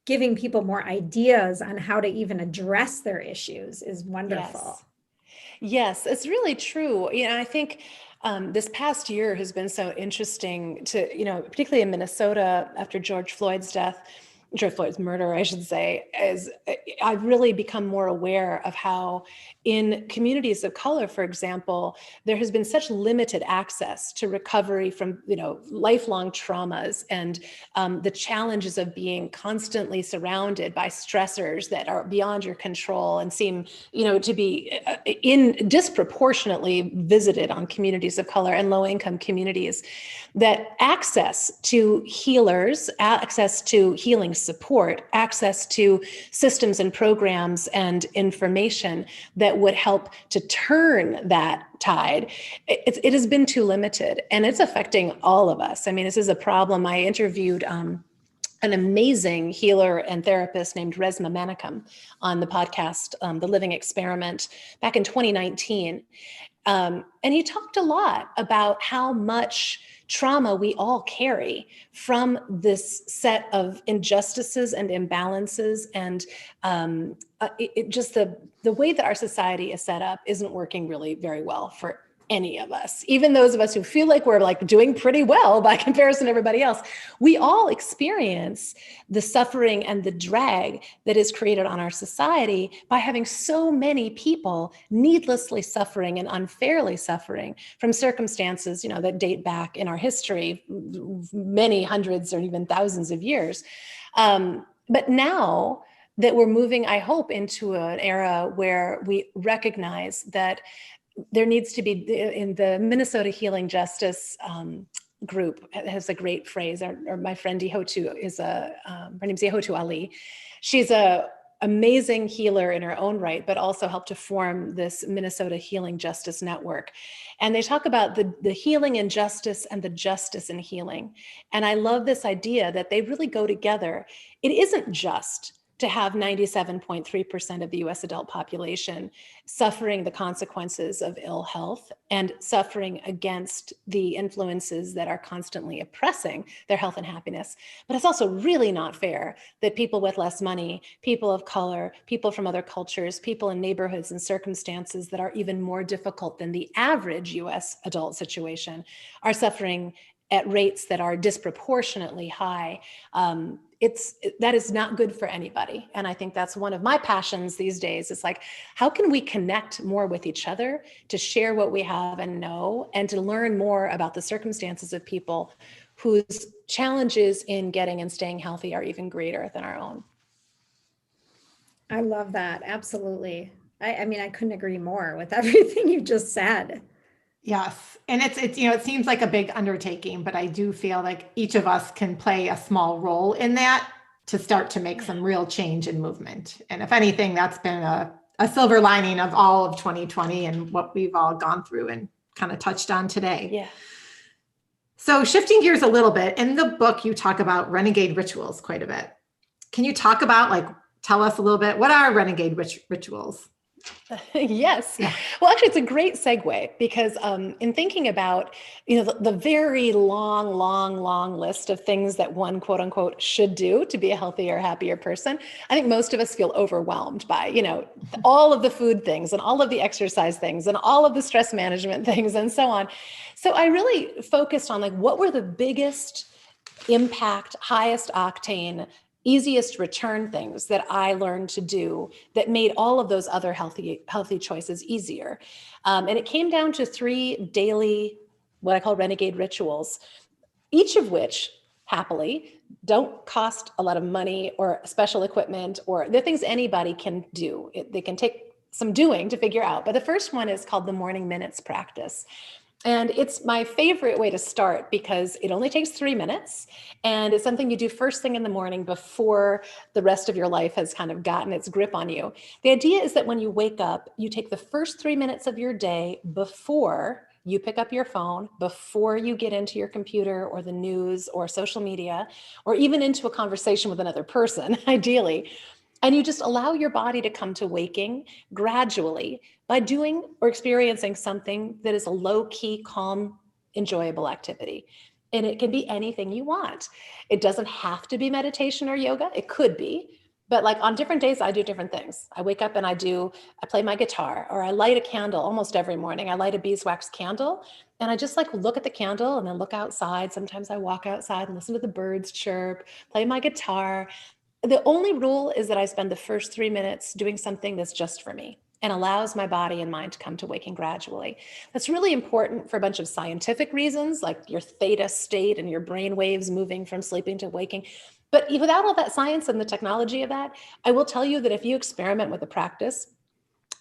giving people more ideas on how to even address their issues is wonderful. Yes, it's really true. I think this past year has been so interesting to, particularly in Minnesota after George Floyd's murder, I should say, is I've really become more aware of how in communities of color, for example, there has been such limited access to recovery from, lifelong traumas and the challenges of being constantly surrounded by stressors that are beyond your control and seem, to be disproportionately visited on communities of color and low-income communities. That access to healers, access to healing support, access to systems and programs and information that would help to turn that tide, it has been too limited, and it's affecting all of us. I mean, this is a problem. I interviewed an amazing healer and therapist named Resmaa Menakem on the podcast, The Living Experiment, back in 2019. And he talked a lot about how much trauma we all carry from this set of injustices and imbalances. And just the way that our society is set up isn't working really very well for any of us. Even those of us who feel like we're doing pretty well by comparison to everybody else, we all experience the suffering and the drag that is created on our society by having so many people needlessly suffering and unfairly suffering from circumstances, that date back in our history, many hundreds or even thousands of years. But now that we're moving, I hope, into an era where we recognize that there needs to be, in the Minnesota Healing Justice group has a great phrase, or my friend Ihotu her name's Ihotu Ali. She's a amazing healer in her own right, but also helped to form this Minnesota Healing Justice Network. And they talk about the healing and justice and the justice and healing. And I love this idea that they really go together. It isn't just to have 97.3% of the US adult population suffering the consequences of ill health and suffering against the influences that are constantly oppressing their health and happiness. But it's also really not fair that people with less money, people of color, people from other cultures, people in neighborhoods and circumstances that are even more difficult than the average US adult situation are suffering at rates that are disproportionately high. That is not good for anybody. And I think that's one of my passions these days. It's how can we connect more with each other to share what we have and know, and to learn more about the circumstances of people whose challenges in getting and staying healthy are even greater than our own. I love that. Absolutely. I mean, I couldn't agree more with everything you just said. Yes. And it's, it seems like a big undertaking, but I do feel like each of us can play a small role in that to start to make some real change and movement. And if anything, that's been a silver lining of all of 2020 and what we've all gone through and kind of touched on today. Yeah. So shifting gears a little bit, in the book, you talk about renegade rituals quite a bit. Can you talk about, tell us a little bit, what are renegade rituals? Yes. Well, actually, it's a great segue because in thinking about, the very long list of things that one quote unquote should do to be a healthier, happier person, I think most of us feel overwhelmed by, all of the food things and all of the exercise things and all of the stress management things and so on. So I really focused on like, what were the biggest impact, highest octane, easiest return things that I learned to do that made all of those other healthy choices easier. And it came down to 3 daily, what I call renegade rituals, each of which happily don't cost a lot of money or special equipment, or they're things anybody can do. They can take some doing to figure out. But the first one is called the morning minutes practice. And it's my favorite way to start because it only takes 3 minutes, and it's something you do first thing in the morning before the rest of your life has kind of gotten its grip on you. The idea is that when you wake up, you take the first 3 minutes of your day before you pick up your phone, before you get into your computer or the news or social media, or even into a conversation with another person, ideally. And you just allow your body to come to waking gradually by doing or experiencing something that is a low-key, calm, enjoyable activity. And it can be anything you want. It doesn't have to be meditation or yoga. It could be. But like on different days, I do different things. I wake up and I play my guitar, or I light a candle almost every morning. I light a beeswax candle and I just like look at the candle and then look outside. Sometimes I walk outside and listen to the birds chirp, play my guitar. The only rule is that I spend the first 3 minutes doing something that's just for me and allows my body and mind to come to waking gradually. That's really important for a bunch of scientific reasons, like your theta state and your brain waves moving from sleeping to waking. But without all that science and the technology of that, I will tell you that if you experiment with the practice,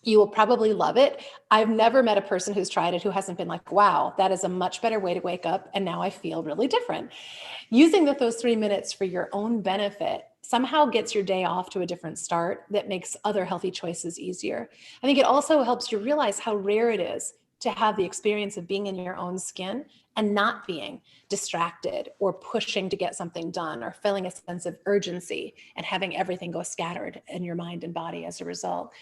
you will probably love it. I've never met a person who's tried it who hasn't been like, wow, that is a much better way to wake up. And now I feel really different. Using those 3 minutes for your own benefit somehow gets your day off to a different start that makes other healthy choices easier. I think it also helps you realize how rare it is to have the experience of being in your own skin and not being distracted or pushing to get something done or feeling a sense of urgency and having everything go scattered in your mind and body as a result.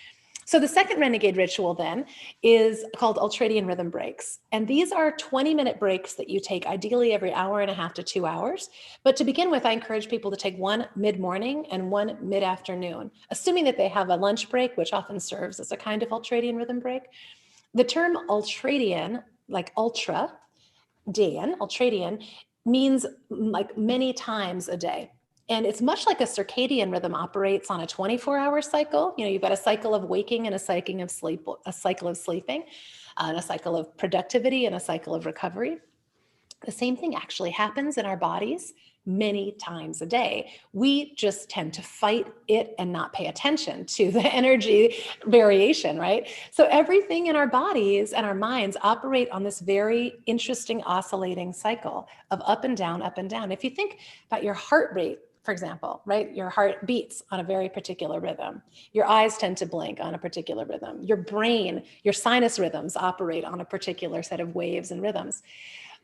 So the second renegade ritual then is called Ultradian rhythm breaks. And these are 20-minute breaks that you take ideally every hour and a half to 2 hours. But to begin with, I encourage people to take one mid-morning and one mid-afternoon, assuming that they have a lunch break, which often serves as a kind of Ultradian rhythm break. The term Ultradian, like Ultradian, means like many times a day. And it's much like a circadian rhythm operates on a 24-hour cycle. You've got a cycle of waking and a cycle of sleeping, and a cycle of productivity and a cycle of recovery. The same thing actually happens in our bodies many times a day. We just tend to fight it and not pay attention to the energy variation, right? So everything in our bodies and our minds operate on this very interesting oscillating cycle of up and down, up and down. If you think about your heart rate, for example, right? Your heart beats on a very particular rhythm. Your eyes tend to blink on a particular rhythm. Your brain, your sinus rhythms operate on a particular set of waves and rhythms.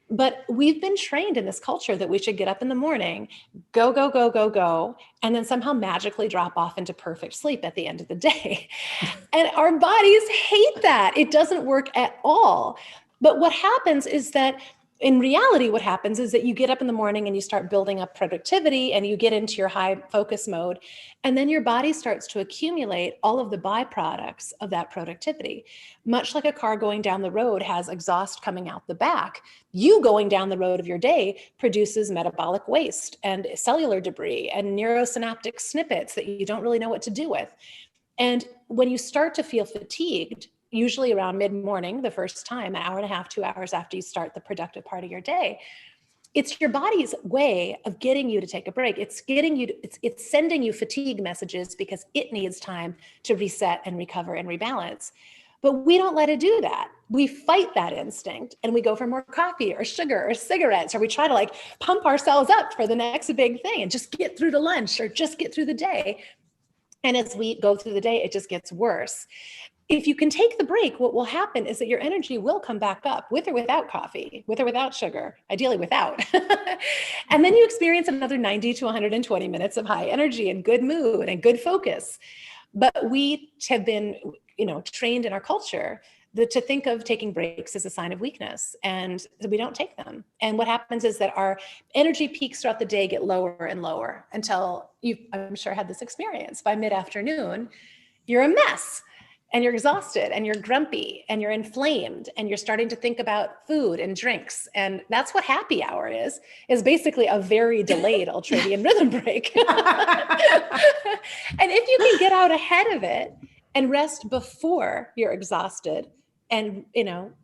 But we've been trained in this culture that we should get up in the morning, go, go, go, go, go, and then somehow magically drop off into perfect sleep at the end of the day. And our bodies hate that. It doesn't work at all. But what happens is that in reality, what happens is that you get up in the morning and you start building up productivity and you get into your high focus mode. And then your body starts to accumulate all of the byproducts of that productivity. Much like a car going down the road has exhaust coming out the back, you going down the road of your day produces metabolic waste and cellular debris and neurosynaptic snippets that you don't really know what to do with. And when you start to feel fatigued, usually around mid-morning, the first time, an hour and a half, 2 hours after you start the productive part of your day, it's your body's way of getting you to take a break. It's sending you fatigue messages because it needs time to reset and recover and rebalance. But we don't let it do that. We fight that instinct and we go for more coffee or sugar or cigarettes, or we try to pump ourselves up for the next big thing and just get through to lunch or just get through the day. And as we go through the day, it just gets worse. If you can take the break, what will happen is that your energy will come back up with or without coffee, with or without sugar, ideally without. And then you experience another 90 to 120 minutes of high energy and good mood and good focus. But we have been trained in our culture to think of taking breaks as a sign of weakness, and we don't take them. And what happens is that our energy peaks throughout the day get lower and lower until I'm sure, had this experience. By mid-afternoon, you're a mess, and you're exhausted, and you're grumpy, and you're inflamed, and you're starting to think about food and drinks. And that's what happy hour is basically a very delayed ultradian rhythm break. And if you can get out ahead of it and rest before you're exhausted, and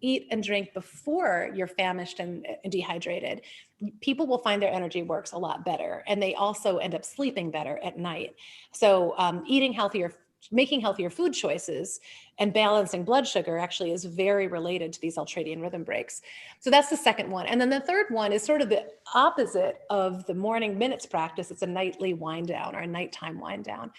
eat and drink before you're famished and dehydrated, people will find their energy works a lot better, and they also end up sleeping better at night. So making healthier food choices and balancing blood sugar actually is very related to these ultradian rhythm breaks. So that's the second one. And then the third one is sort of the opposite of the morning minutes practice. It's a nightly wind down, or a nighttime wind down.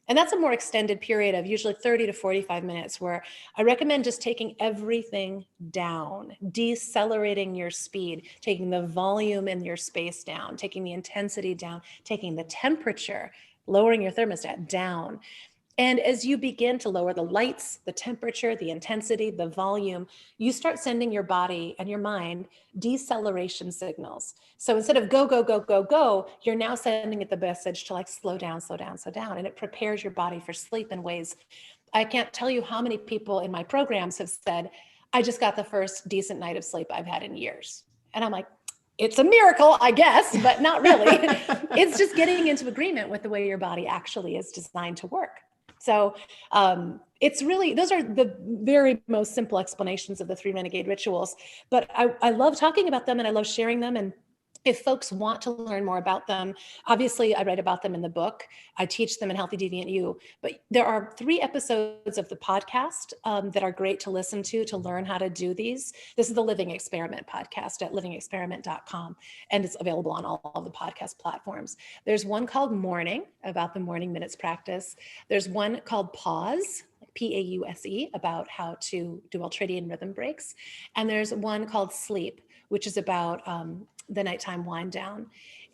And that's a more extended period of usually 30 to 45 minutes, where I recommend just taking everything down, decelerating your speed, taking the volume in your space down, taking the intensity down, taking the temperature, lowering your thermostat down. And as you begin to lower the lights, the temperature, the intensity, the volume, you start sending your body and your mind deceleration signals. So instead of go, go, go, go, go, you're now sending it the message to slow down, slow down, slow down. And it prepares your body for sleep in ways. I can't tell you how many people in my programs have said, I just got the first decent night of sleep I've had in years. And I'm like, it's a miracle, I guess, but not really. It's just getting into agreement with the way your body actually is designed to work. So it's really, those are the very most simple explanations of the 3 Renegade Rituals, but I love talking about them, and I love sharing them. And if folks want to learn more about them, obviously I write about them in the book. I teach them in Healthy Deviant You, but there are 3 episodes of the podcast that are great to listen to learn how to do these. This is the Living Experiment podcast at livingexperiment.com, and it's available on all of the podcast platforms. There's one called Morning, about the morning minutes practice. There's one called Pause, Pause, about how to do ultradian rhythm breaks. And there's one called Sleep, which is about the nighttime wind down.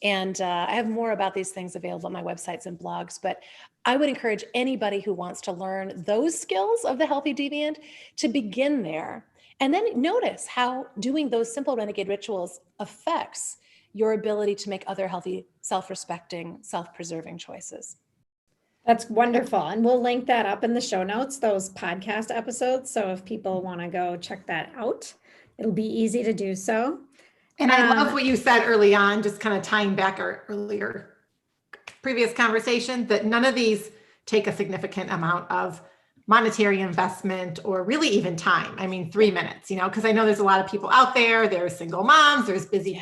And I have more about these things available on my websites and blogs, but I would encourage anybody who wants to learn those skills of the Healthy Deviant to begin there. And then notice how doing those simple Renegade Rituals affects your ability to make other healthy, self-respecting, self-preserving choices. That's wonderful. And we'll link that up in the show notes, those podcast episodes. So if people want to go check that out, it'll be easy to do so. And I love what you said early on, just kind of tying back our earlier previous conversation, that none of these take a significant amount of monetary investment or really even time. I mean, 3 minutes, because I know there's a lot of people out there. There's single moms, there's busy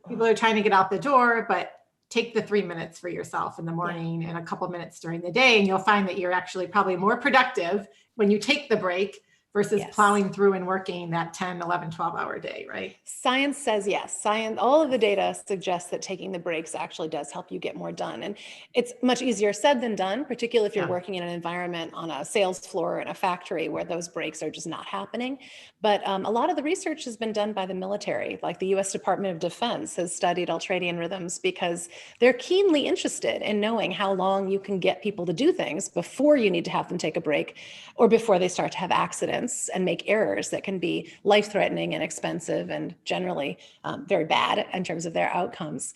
people who are trying to get out the door, but take the 3 minutes for yourself in the morning and a couple minutes during the day. And you'll find that you're actually probably more productive when you take the break versus plowing through and working that 10, 11, 12-hour day, right? Science says yes. All of the data suggests that taking the breaks actually does help you get more done. And it's much easier said than done, particularly if you're working in an environment on a sales floor in a factory where those breaks are just not happening. But a lot of the research has been done by the military, like the US Department of Defense has studied ultradian rhythms because they're keenly interested in knowing how long you can get people to do things before you need to have them take a break, or before they start to have accidents and make errors that can be life-threatening and expensive and generally very bad in terms of their outcomes.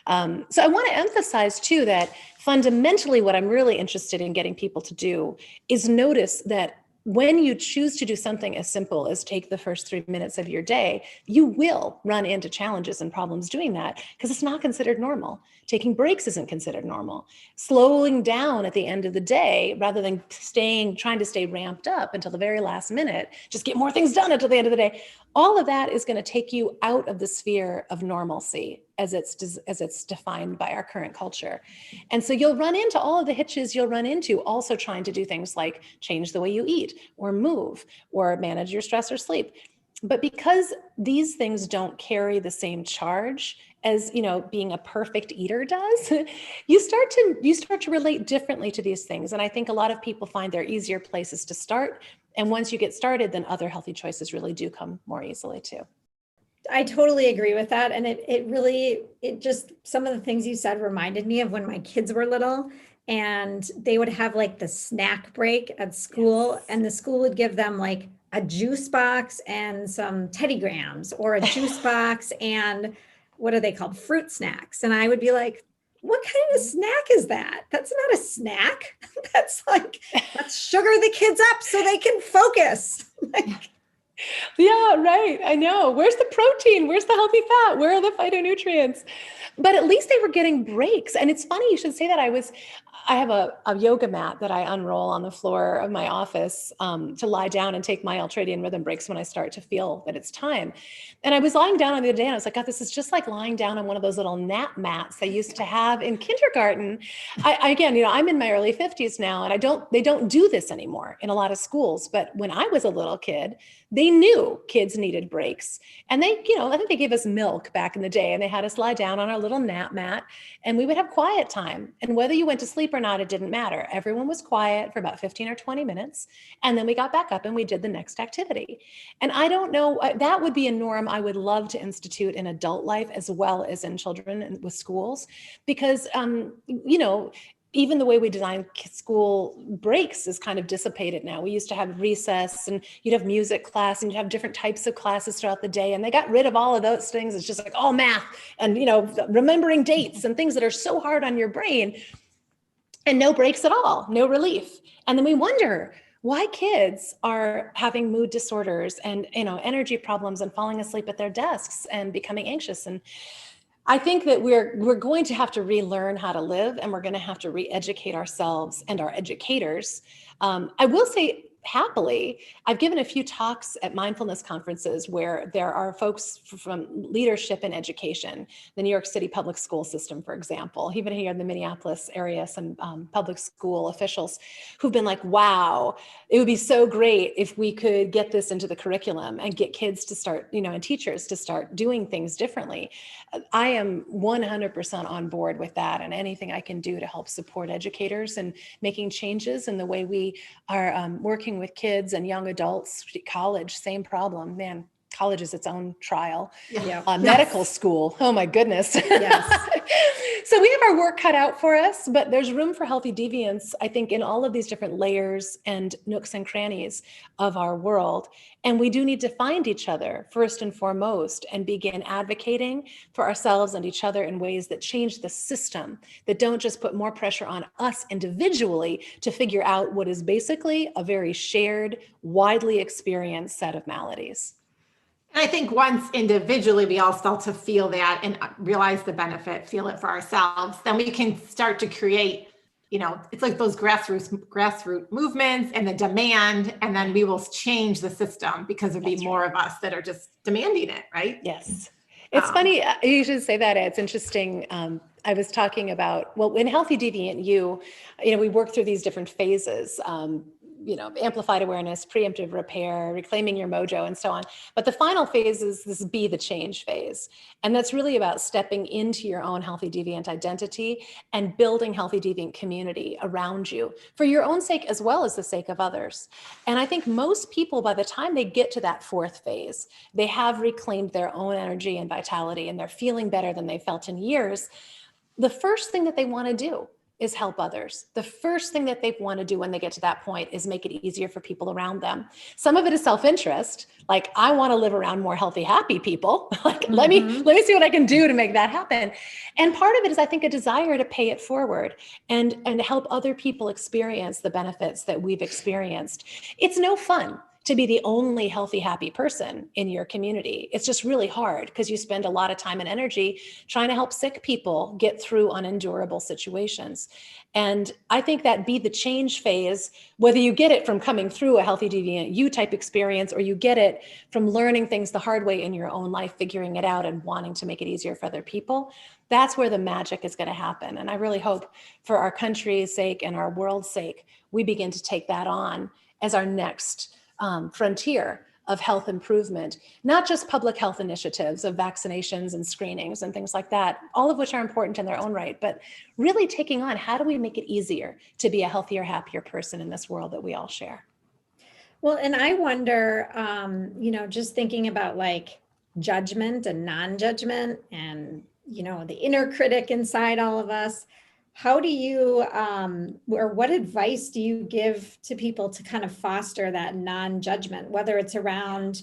So I want to emphasize too that fundamentally what I'm really interested in getting people to do is notice that when you choose to do something as simple as take the first 3 minutes of your day, you will run into challenges and problems doing that because it's not considered normal. Taking breaks isn't considered normal. Slowing down at the end of the day, rather than trying to stay ramped up until the very last minute, just get more things done until the end of the day. All of that is going to take you out of the sphere of normalcy as it's defined by our current culture. And so you'll run into all of the hitches you'll run into also trying to do things like change the way you eat or move or manage your stress or sleep. But because these things don't carry the same charge as, being a perfect eater does, you start to relate differently to these things. And I think a lot of people find they're easier places to start. And once you get started, then other healthy choices really do come more easily too. I totally agree with that. And it just, some of the things you said reminded me of when my kids were little and they would have like the snack break at school, Yes. and the school would give them like a juice box and some Teddy Grahams, or a juice box and what are they called? Fruit snacks. And I would be like, what kind of snack is that? That's not a snack. That's like, let's sugar the kids up so they can focus. Yeah, right. I know. Where's the protein? Where's the healthy fat? Where are the phytonutrients? But at least they were getting breaks. And it's funny you should say that. I have a yoga mat that I unroll on the floor of my office to lie down and take my Ultradian rhythm breaks when I start to feel that it's time. And I was lying down on the other day and I was like, God, this is just like lying down on one of those little nap mats they used to have in kindergarten. Again, I'm in my early 50s now, and they don't do this anymore in a lot of schools. But when I was a little kid, they knew kids needed breaks. And I think they gave us milk back in the day, and they had us lie down on our little nap mat, and we would have quiet time. And whether you went to sleep or not, it didn't matter. Everyone was quiet for about 15 or 20 minutes. And then we got back up and we did the next activity. And I don't know, that would be a norm I would love to institute in adult life as well as in children and with schools, because, even the way we design school breaks is kind of dissipated now. We used to have recess, and you'd have music class, and you'd have different types of classes throughout the day. And they got rid of all of those things. It's just like all math and, remembering dates and things that are so hard on your brain, and no breaks at all, no relief. And then we wonder why kids are having mood disorders and, energy problems and falling asleep at their desks and becoming anxious. And I think that we're going to have to relearn how to live, and we're going to have to re-educate ourselves and our educators. I will say, happily, I've given a few talks at mindfulness conferences where there are folks from leadership in education, the New York City public school system, for example, even here in the Minneapolis area, some public school officials who've been like, wow, it would be so great if we could get this into the curriculum and get kids to start, and teachers to start doing things differently. I am 100% on board with that, and anything I can do to help support educators and making changes in the way we are working with kids and young adults. College, same problem, man. College is its own trial. Yeah. Medical school, oh my goodness. Yes. So we have our work cut out for us, but there's room for healthy deviance, I think, in all of these different layers and nooks and crannies of our world. And we do need to find each other first and foremost, and begin advocating for ourselves and each other in ways that change the system, that don't just put more pressure on us individually to figure out what is basically a very shared, widely experienced set of maladies. And I think once individually we all start to feel that and realize the benefit, feel it for ourselves, then we can start to create, it's like those grassroots movements and the demand, and then we will change the system because there'll be more of us that are just demanding it, right? Yes. It's funny, you should say that. It's interesting. I was talking about, in Healthy Deviant, we work through these different phases, amplified awareness, preemptive repair, reclaiming your mojo, and so on. But the final phase is this be the change phase. And that's really about stepping into your own Healthy Deviant identity and building Healthy Deviant community around you for your own sake, as well as the sake of others. And I think most people, by the time they get to that fourth phase, they have reclaimed their own energy and vitality, and they're feeling better than they felt in years. The first thing that they want to do is help others. The first thing that they want to do when they get to that point is make it easier for people around them. Some of it is self-interest. Like, I want to live around more healthy, happy people. Like, let me see what I can do to make that happen. And part of it is, I think, a desire to pay it forward and help other people experience the benefits that we've experienced. It's no fun to be the only healthy, happy person in your community. It's just really hard because you spend a lot of time and energy trying to help sick people get through unendurable situations. And I think that be the change phase, whether you get it from coming through a Healthy Deviant you type experience, or you get it from learning things the hard way in your own life, figuring it out and wanting to make it easier for other people, that's where the magic is going to happen. And I really hope, for our country's sake and our world's sake, we begin to take that on as our next frontier of health improvement, not just public health initiatives of vaccinations and screenings and things like that, all of which are important in their own right, but really taking on, how do we make it easier to be a healthier, happier person in this world that we all share? Well, and I wonder, just thinking about like judgment and non-judgment and, the inner critic inside all of us. How do you, or what advice do you give to people to kind of foster that non-judgment, whether it's around,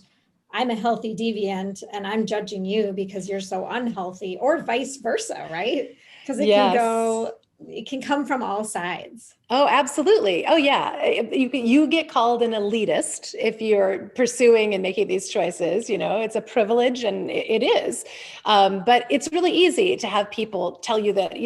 I'm a healthy deviant and I'm judging you because you're so unhealthy, or vice versa, right? Because Yes. it can come from all sides. Oh, absolutely. Oh, yeah. You get called an elitist if you're pursuing and making these choices. It's a privilege, and it is. But it's really easy to have people tell you that,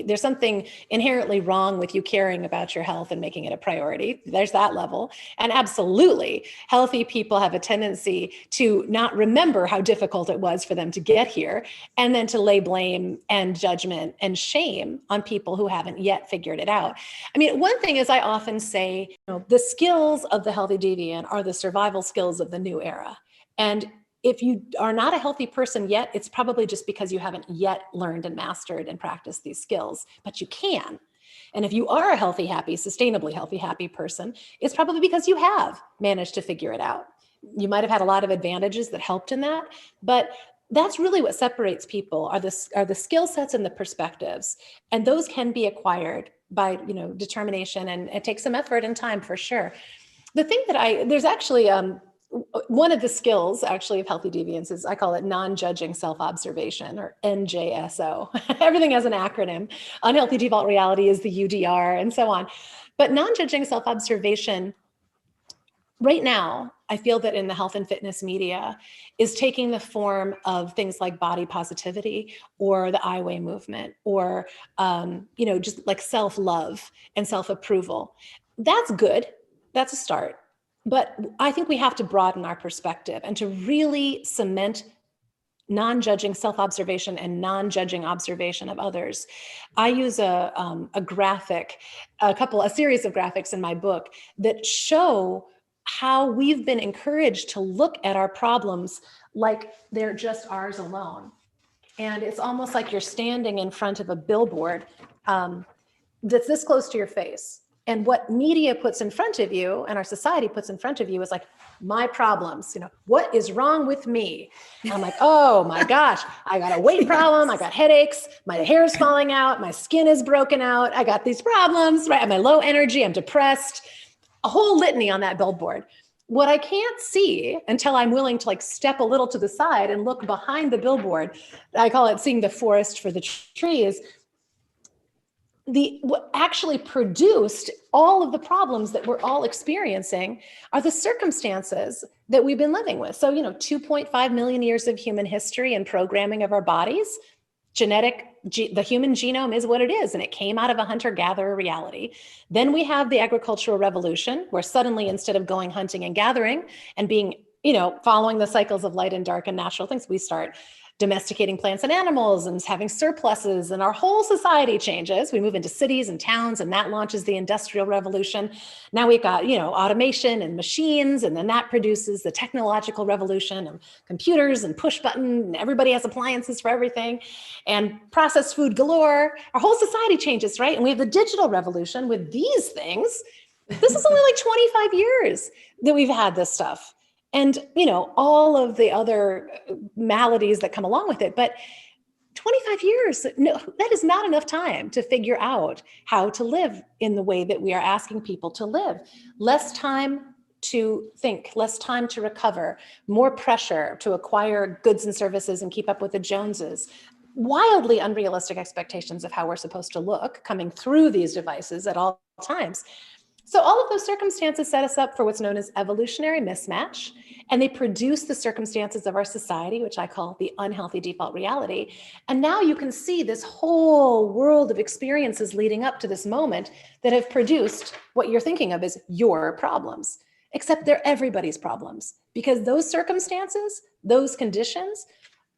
there's something inherently wrong with you caring about your health and making it a priority. There's that level. And absolutely, healthy people have a tendency to not remember how difficult it was for them to get here, and then to lay blame and judgment and shame on people who haven't yet figured it out. I mean, one thing is, I often say, the skills of the healthy deviant are the survival skills of the new era. And if you are not a healthy person yet, it's probably just because you haven't yet learned and mastered and practiced these skills, but you can. And if you are a healthy, happy, sustainably healthy, happy person, it's probably because you have managed to figure it out. You might have had a lot of advantages that helped in that, but that's really what separates people, are the skill sets and the perspectives. And those can be acquired by determination, and it takes some effort and time, for sure. The thing that there's actually one of the skills actually of healthy deviance is, I call it non-judging self-observation, or NJSO. Everything has an acronym. Unhealthy default reality is the UDR, and so on. But non-judging self-observation, right now, I feel that in the health and fitness media, is taking the form of things like body positivity, or the I Weigh movement, or just like self-love and self-approval. That's good. That's a start. But I think we have to broaden our perspective and to really cement non-judging self-observation and non-judging observation of others. I use a series of graphics in my book that show how we've been encouraged to look at our problems like they're just ours alone. And it's almost like you're standing in front of a billboard that's this close to your face. And what media puts in front of you, and our society puts in front of you, is like, my problems, what is wrong with me? And I'm like, oh my gosh, I got a weight problem. I got headaches. My hair is falling out. My skin is broken out. I got these problems, right? I'm low energy. I'm depressed. A whole litany on that billboard. What I can't see until I'm willing to step a little to the side and look behind the billboard, I call it seeing the forest for the trees, what actually produced all of the problems that we're all experiencing are the circumstances that we've been living with. So, 2.5 million years of human history and programming of our bodies. The human genome is what it is, and it came out of a hunter-gatherer reality. Then we have the agricultural revolution, where suddenly, instead of going hunting and gathering and being, following the cycles of light and dark and natural things, we start domesticating plants and animals and having surpluses, and our whole society changes. We move into cities and towns, and that launches the Industrial Revolution. Now we've got, automation and machines, and then that produces the technological revolution and computers and push button, and everybody has appliances for everything, and processed food galore. Our whole society changes, right? And we have the digital revolution with these things. This is only like 25 years that we've had this stuff. And, all of the other maladies that come along with it. But 25 years, no, that is not enough time to figure out how to live in the way that we are asking people to live. Less time to think, less time to recover, more pressure to acquire goods and services and keep up with the Joneses. Wildly unrealistic expectations of how we're supposed to look coming through these devices at all times. So all of those circumstances set us up for what's known as evolutionary mismatch, and they produce the circumstances of our society, which I call the unhealthy default reality. And now you can see this whole world of experiences leading up to this moment that have produced what you're thinking of as your problems, except they're everybody's problems, because those circumstances, those conditions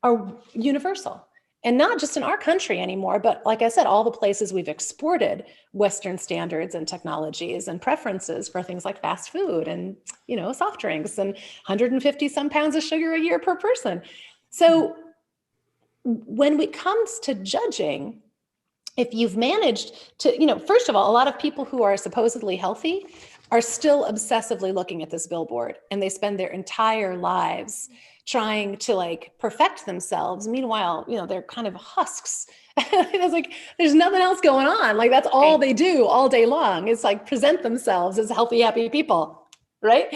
are universal. And not just in our country anymore, but like I said, all the places we've exported Western standards and technologies and preferences for things like fast food and, soft drinks and 150 some pounds of sugar a year per person. So when it comes to judging, if you've managed to, first of all, a lot of people who are supposedly healthy are still obsessively looking at this billboard, and they spend their entire lives trying to like perfect themselves. Meanwhile, they're kind of husks. It's like, there's nothing else going on. Like that's all they do all day long. It's like present themselves as healthy, happy people, right?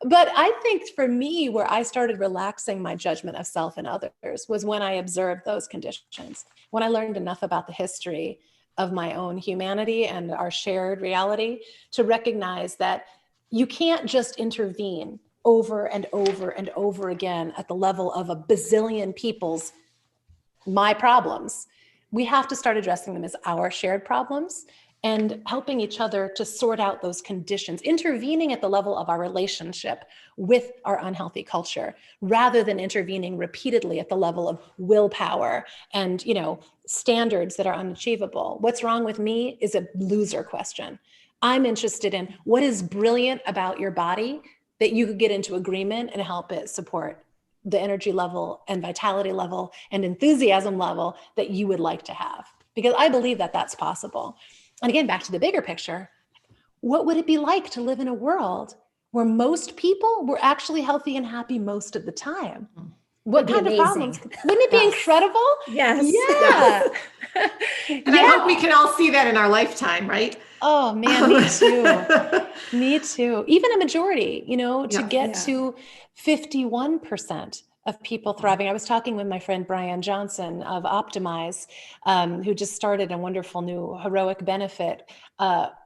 But I think for me, where I started relaxing my judgment of self and others was when I observed those conditions, when I learned enough about the history of my own humanity and our shared reality to recognize that you can't just intervene over and over and over again at the level of a bazillion people's my problems. We have to start addressing them as our shared problems and helping each other to sort out those conditions, intervening at the level of our relationship with our unhealthy culture, rather than intervening repeatedly at the level of willpower and, standards that are unachievable. What's wrong with me is a loser question. I'm interested in what is brilliant about your body that you could get into agreement and help it support the energy level and vitality level and enthusiasm level that you would like to have. Because I believe that that's possible. And again, back to the bigger picture, what would it be like to live in a world where most people were actually healthy and happy most of the time? What kind of problems? Wouldn't it be incredible? Yes. Yeah. And I hope we can all see that in our lifetime, right? Oh man, me too. Me too. Even a majority, to get to 51% of people thriving. I was talking with my friend Brian Johnson of Optimize, who just started a wonderful new heroic benefit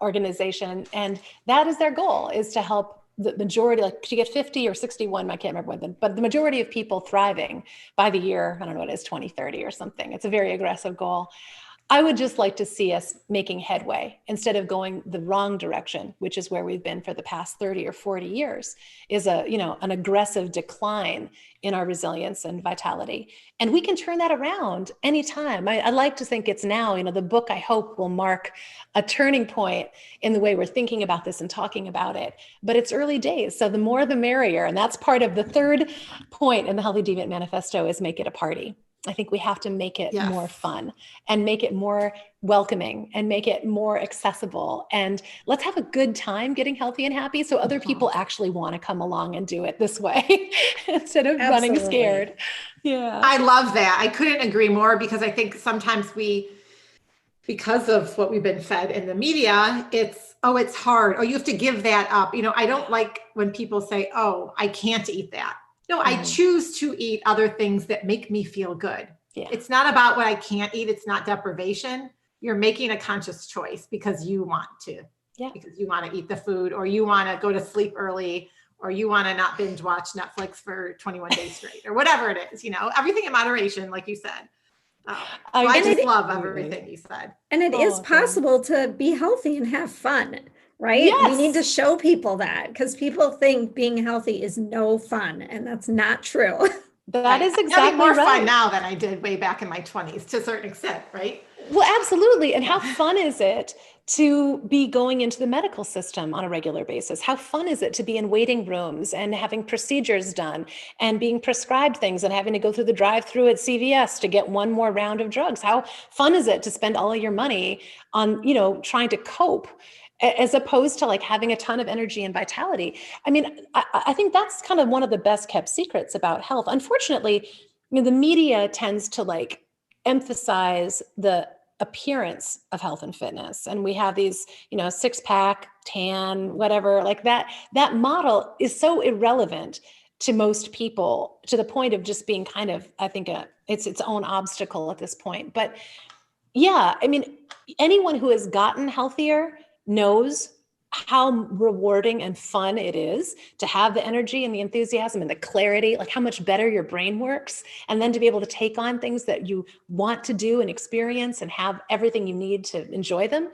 organization. And that is their goal, is to help the majority, like to get 50 or 61, I can't remember when, but the majority of people thriving by the year, I don't know what it is, 2030 or something. It's a very aggressive goal. I would just like to see us making headway instead of going the wrong direction, which is where we've been for the past 30 or 40 years, is an aggressive decline in our resilience and vitality. And we can turn that around anytime. I like to think it's now. The book, I hope, will mark a turning point in the way we're thinking about this and talking about it. But it's early days, so the more the merrier. And that's part of the third point in the Healthy Deviant Manifesto, is make it a party. I think we have to make it more fun and make it more welcoming and make it more accessible. And let's have a good time getting healthy and happy so other people actually want to come along and do it this way instead of running scared. Yeah. I love that. I couldn't agree more, because I think sometimes because of what we've been fed in the media, it's hard. Oh, you have to give that up. I don't like when people say, oh, I can't eat that. No, I choose to eat other things that make me feel good. Yeah. It's not about what I can't eat. It's not deprivation. You're making a conscious choice because you want to, because you want to eat the food, or you want to go to sleep early, or you want to not binge watch Netflix for 21 days straight, or whatever it is, everything in moderation, like you said. I just love everything you said. And it is possible to be healthy and have fun. Right? Yes. We need to show people that, because people think being healthy is no fun, and that's not true. That is exactly having more right. fun now than I did way back in my 20s, to a certain extent, right? Well, absolutely. And how fun is it to be going into the medical system on a regular basis? How fun is it to be in waiting rooms and having procedures done and being prescribed things and having to go through the drive-through at CVS to get one more round of drugs? How fun is it to spend all of your money on, trying to cope, as opposed to like having a ton of energy and vitality? I mean, I think that's kind of one of the best kept secrets about health. Unfortunately, the media tends to like emphasize the appearance of health and fitness. And we have these, 6-pack, tan, whatever, like that model is so irrelevant to most people, to the point of just being kind of, I think, it's its own obstacle at this point. But yeah, I mean, anyone who has gotten healthier knows how rewarding and fun it is to have the energy and the enthusiasm and the clarity, like how much better your brain works. And then to be able to take on things that you want to do and experience and have everything you need to enjoy them.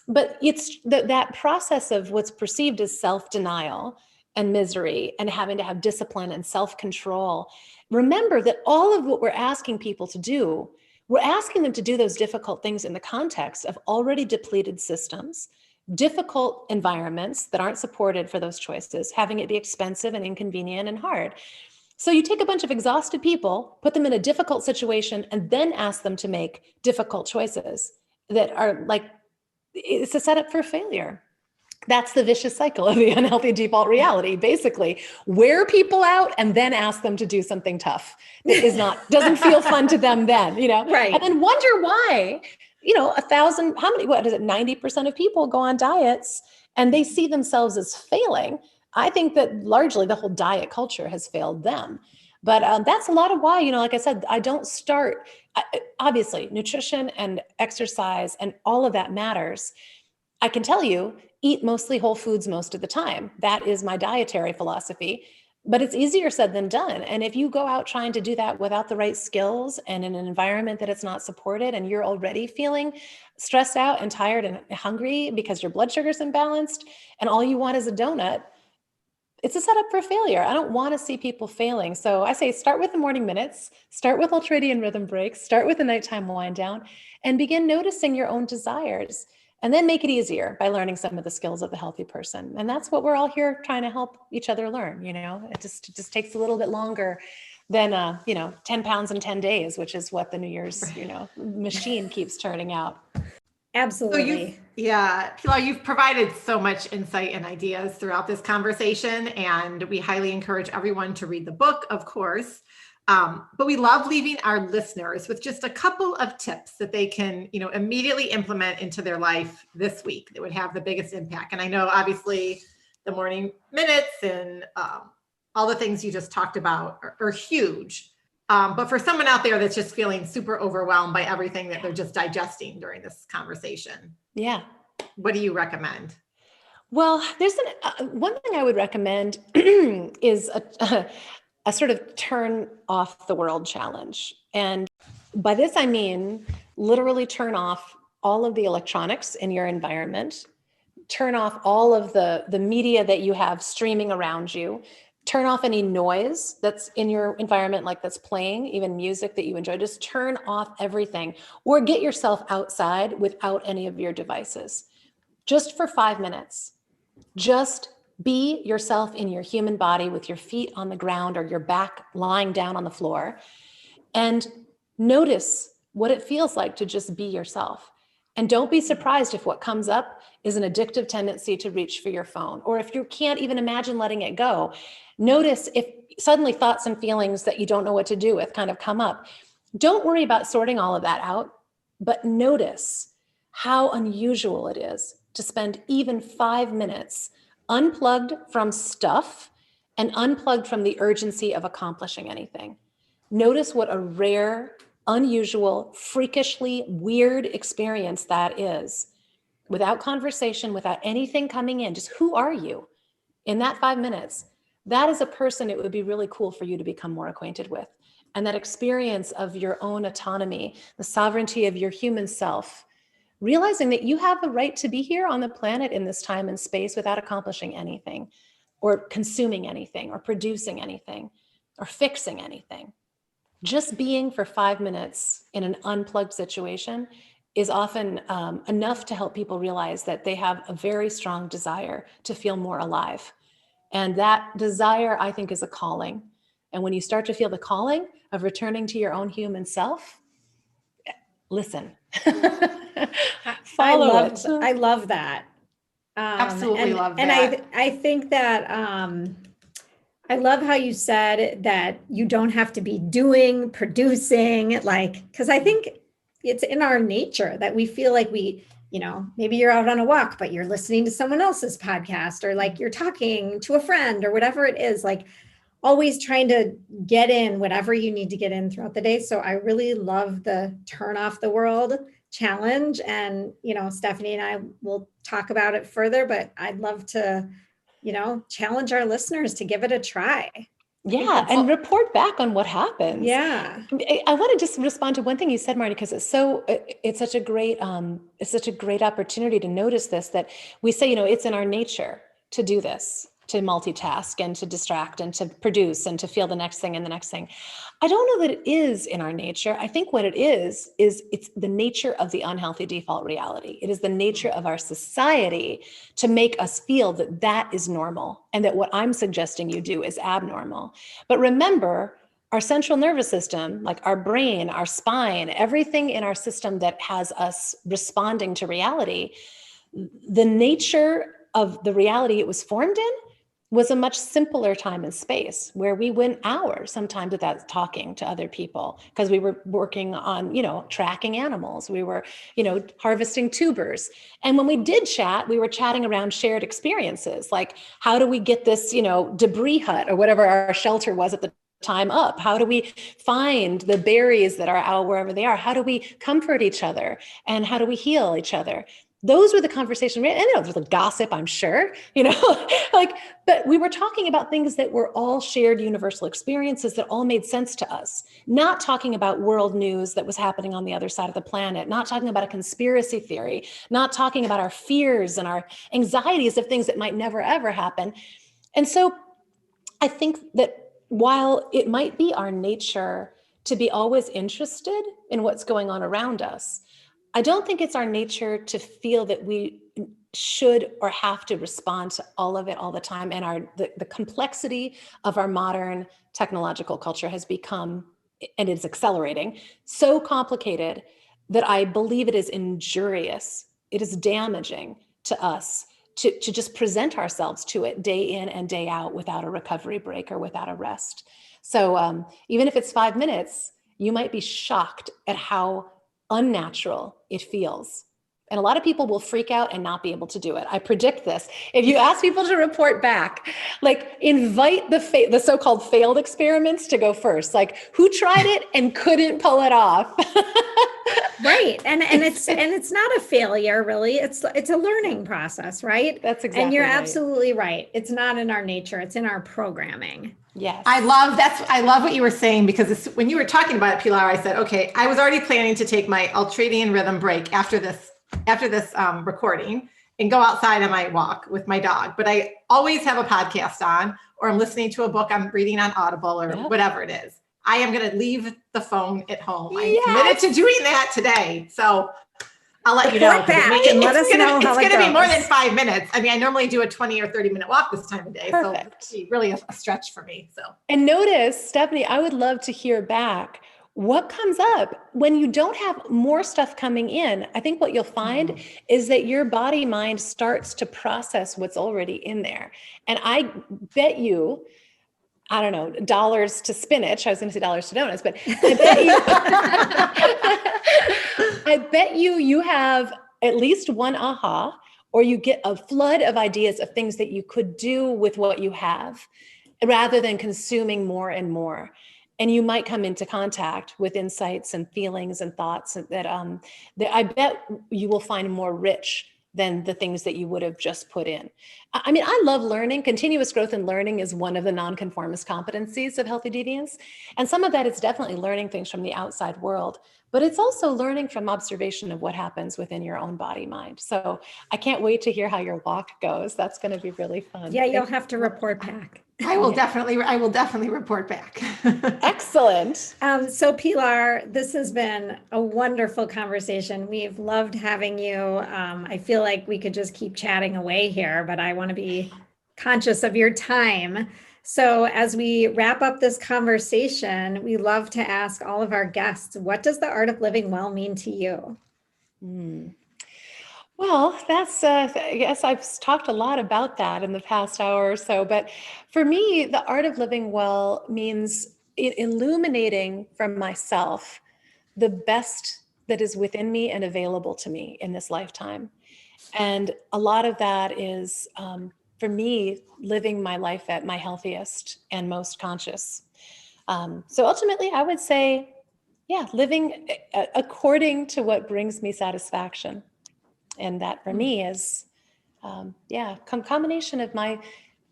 But it's that process of what's perceived as self-denial and misery and having to have discipline and self-control. Remember that all of what we're asking people to do, we're asking them to do those difficult things in the context of already depleted systems, difficult environments that aren't supported for those choices, having it be expensive and inconvenient and hard. So you take a bunch of exhausted people, put them in a difficult situation, and then ask them to make difficult choices that are like, it's a setup for failure. That's the vicious cycle of the unhealthy default reality. Basically, wear people out and then ask them to do something tough that doesn't feel fun to them then, Right. and then wonder why, 1,000, what is it? 90% of people go on diets and they see themselves as failing. I think that largely the whole diet culture has failed them. But that's a lot of why, like I said, I don't start, obviously nutrition and exercise and all of that matters. I can tell you, eat mostly whole foods most of the time. That is my dietary philosophy, but it's easier said than done. And if you go out trying to do that without the right skills and in an environment that it's not supported, and you're already feeling stressed out and tired and hungry because your blood sugar's imbalanced and all you want is a donut, it's a setup for failure. I don't want to see people failing. So I say, start with the morning minutes, start with Ultradian rhythm breaks, start with the nighttime wind down, and begin noticing your own desires. And then make it easier by learning some of the skills of the healthy person. And that's what we're all here trying to help each other learn. It just takes a little bit longer than 10 pounds in 10 days, which is what the New Year's, machine keeps turning out. Absolutely. So Pilar, you've provided so much insight and ideas throughout this conversation, and we highly encourage everyone to read the book, of course. But we love leaving our listeners with just a couple of tips that they can, immediately implement into their life this week that would have the biggest impact. And I know obviously the morning minutes and all the things you just talked about are huge. But for someone out there that's just feeling super overwhelmed by everything that they're just digesting during this conversation, what do you recommend? Well, there's one thing I would recommend is a sort of turn off the world challenge. And by this, I mean, literally turn off all of the electronics in your environment, turn off all of the media that you have streaming around you, turn off any noise that's in your environment, like that's playing, even music that you enjoy, just turn off everything, or get yourself outside without any of your devices, just for 5 minutes. Just be yourself in your human body with your feet on the ground or your back lying down on the floor, and notice what it feels like to just be yourself. And don't be surprised if what comes up is an addictive tendency to reach for your phone, or if you can't even imagine letting it go. Notice if suddenly thoughts and feelings that you don't know what to do with kind of come up. Don't worry about sorting all of that out, but notice how unusual it is to spend even 5 minutes unplugged from stuff and unplugged from the urgency of accomplishing anything. Notice what a rare, unusual, freakishly weird experience that is. Without conversation, without anything coming in, just who are you in that 5 minutes? That is a person it would be really cool for you to become more acquainted with. And that experience of your own autonomy, the sovereignty of your human self, realizing that you have the right to be here on the planet in this time and space without accomplishing anything, or consuming anything, or producing anything, or fixing anything. Just being for 5 minutes in an unplugged situation is often enough to help people realize that they have a very strong desire to feel more alive. And that desire, I think, is a calling. And when you start to feel the calling of returning to your own human self, listen. Follow it. I love that. Absolutely love that. And I think that I love how you said that you don't have to be doing, producing, because I think it's in our nature that we feel like maybe you're out on a walk, but you're listening to someone else's podcast, or like you're talking to a friend or whatever it is, like always trying to get in whatever you need to get in throughout the day. So I really love the turn off the world challenge. And, Stephanie and I will talk about it further, but I'd love to, challenge our listeners to give it a try. Yeah. And report back on what happens. Yeah. I want to just respond to one thing you said, Marty, because it's such a great opportunity to notice this, that we say, it's in our nature to do this, to multitask and to distract and to produce and to feel the next thing and the next thing. I don't know that it is in our nature. I think what it is it's the nature of the unhealthy default reality. It is the nature of our society to make us feel that that is normal and that what I'm suggesting you do is abnormal. But remember, our central nervous system, like our brain, our spine, everything in our system that has us responding to reality, the nature of the reality it was formed in was a much simpler time and space where we went hours sometimes without talking to other people because we were working on, tracking animals. We were, harvesting tubers. And when we did chat, we were chatting around shared experiences. Like, how do we get this, debris hut or whatever our shelter was at the time up? How do we find the berries that are out wherever they are? How do we comfort each other? And how do we heal each other? Those were the conversations. And there's a gossip, I'm sure, but we were talking about things that were all shared universal experiences that all made sense to us. Not talking about world news that was happening on the other side of the planet, not talking about a conspiracy theory, not talking about our fears and our anxieties of things that might never, ever happen. And so I think that while it might be our nature to be always interested in what's going on around us, I don't think it's our nature to feel that we should or have to respond to all of it all the time. And the complexity of our modern technological culture has become, and it's accelerating, so complicated that I believe it is injurious. It is damaging to us to just present ourselves to it day in and day out without a recovery break or without a rest. So even if it's 5 minutes, you might be shocked at how unnatural it feels. And a lot of people will freak out and not be able to do it. I predict this. If you ask people to report back, invite the so-called failed experiments to go first. Who tried it and couldn't pull it off? Right. And it's not a failure, really. It's a learning process, right? That's exactly And you're right. absolutely right. It's not in our nature. It's in our programming. Yes. I love what you were saying, because when you were talking about it, Pilar, I said, okay, I was already planning to take my Ultradian rhythm break after this recording and go outside on my walk with my dog. But I always have a podcast on, or I'm listening to a book I'm reading on Audible, or whatever it is. I am going to leave the phone at home. I'm committed to doing that today. So I'll let you know. Let us know how it goes. It's going to be more than 5 minutes. I mean, I normally do a 20 or 30 minute walk this time of day. Perfect. So it's really a stretch for me. So, and notice, Stephanie, I would love to hear back what comes up when you don't have more stuff coming in. I think what you'll find is that your body mind starts to process what's already in there. And I bet you, I don't know, dollars to spinach. I was going to say dollars to donuts, but I bet you have at least one aha, or you get a flood of ideas of things that you could do with what you have rather than consuming more and more. And you might come into contact with insights and feelings and thoughts that I bet you will find more rich than the things that you would have just put in. I mean, I love learning. Continuous growth and learning is one of the non-conformist competencies of Healthy Deviance. And some of that is definitely learning things from the outside world, but it's also learning from observation of what happens within your own body mind. So I can't wait to hear how your walk goes. That's going to be really fun. Yeah, you'll have to report back. I will definitely report back. Excellent. So Pilar, this has been a wonderful conversation. We've loved having you. I feel like we could just keep chatting away here, but I want to be conscious of your time. So as we wrap up this conversation, we love to ask all of our guests, what does the art of living well mean to you? Well, that's, I guess I've talked a lot about that in the past hour or so, but for me, the art of living well means illuminating from myself the best that is within me and available to me in this lifetime. And a lot of that is, for me, living my life at my healthiest and most conscious. So ultimately, I would say, living according to what brings me satisfaction. And that for me is, combination of my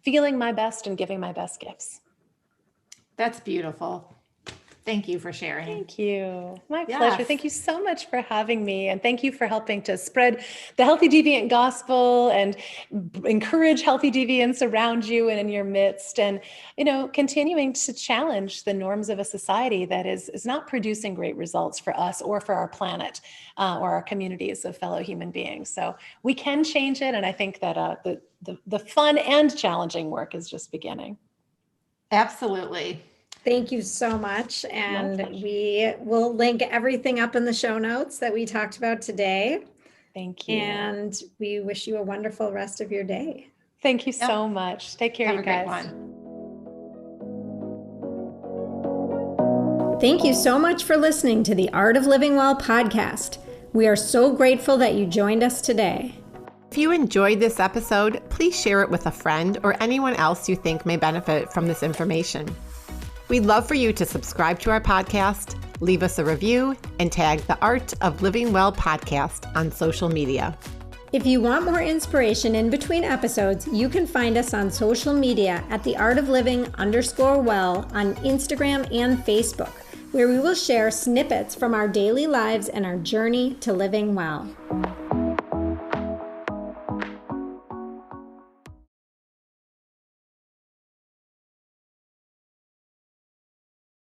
feeling my best and giving my best gifts. That's beautiful. Thank you for sharing. Thank you. My pleasure. Thank you so much for having me. And thank you for helping to spread the Healthy Deviant gospel and encourage healthy deviance around you and in your midst. And, continuing to challenge the norms of a society that is not producing great results for us or for our planet or our communities of fellow human beings. So we can change it. And I think that the fun and challenging work is just beginning. Absolutely. Thank you so much. And we will link everything up in the show notes that we talked about today. Thank you. And we wish you a wonderful rest of your day. Thank you so much. Take care, Have you a great guys. one. Thank you so much for listening to the Art of Living Well podcast. We are so grateful that you joined us today. If you enjoyed this episode, please share it with a friend or anyone else you think may benefit from this information. We'd love for you to subscribe to our podcast, leave us a review, and tag the Art of Living Well podcast on social media. If you want more inspiration in between episodes, you can find us on social media at theartofliving_well on Instagram and Facebook, where we will share snippets from our daily lives and our journey to living well.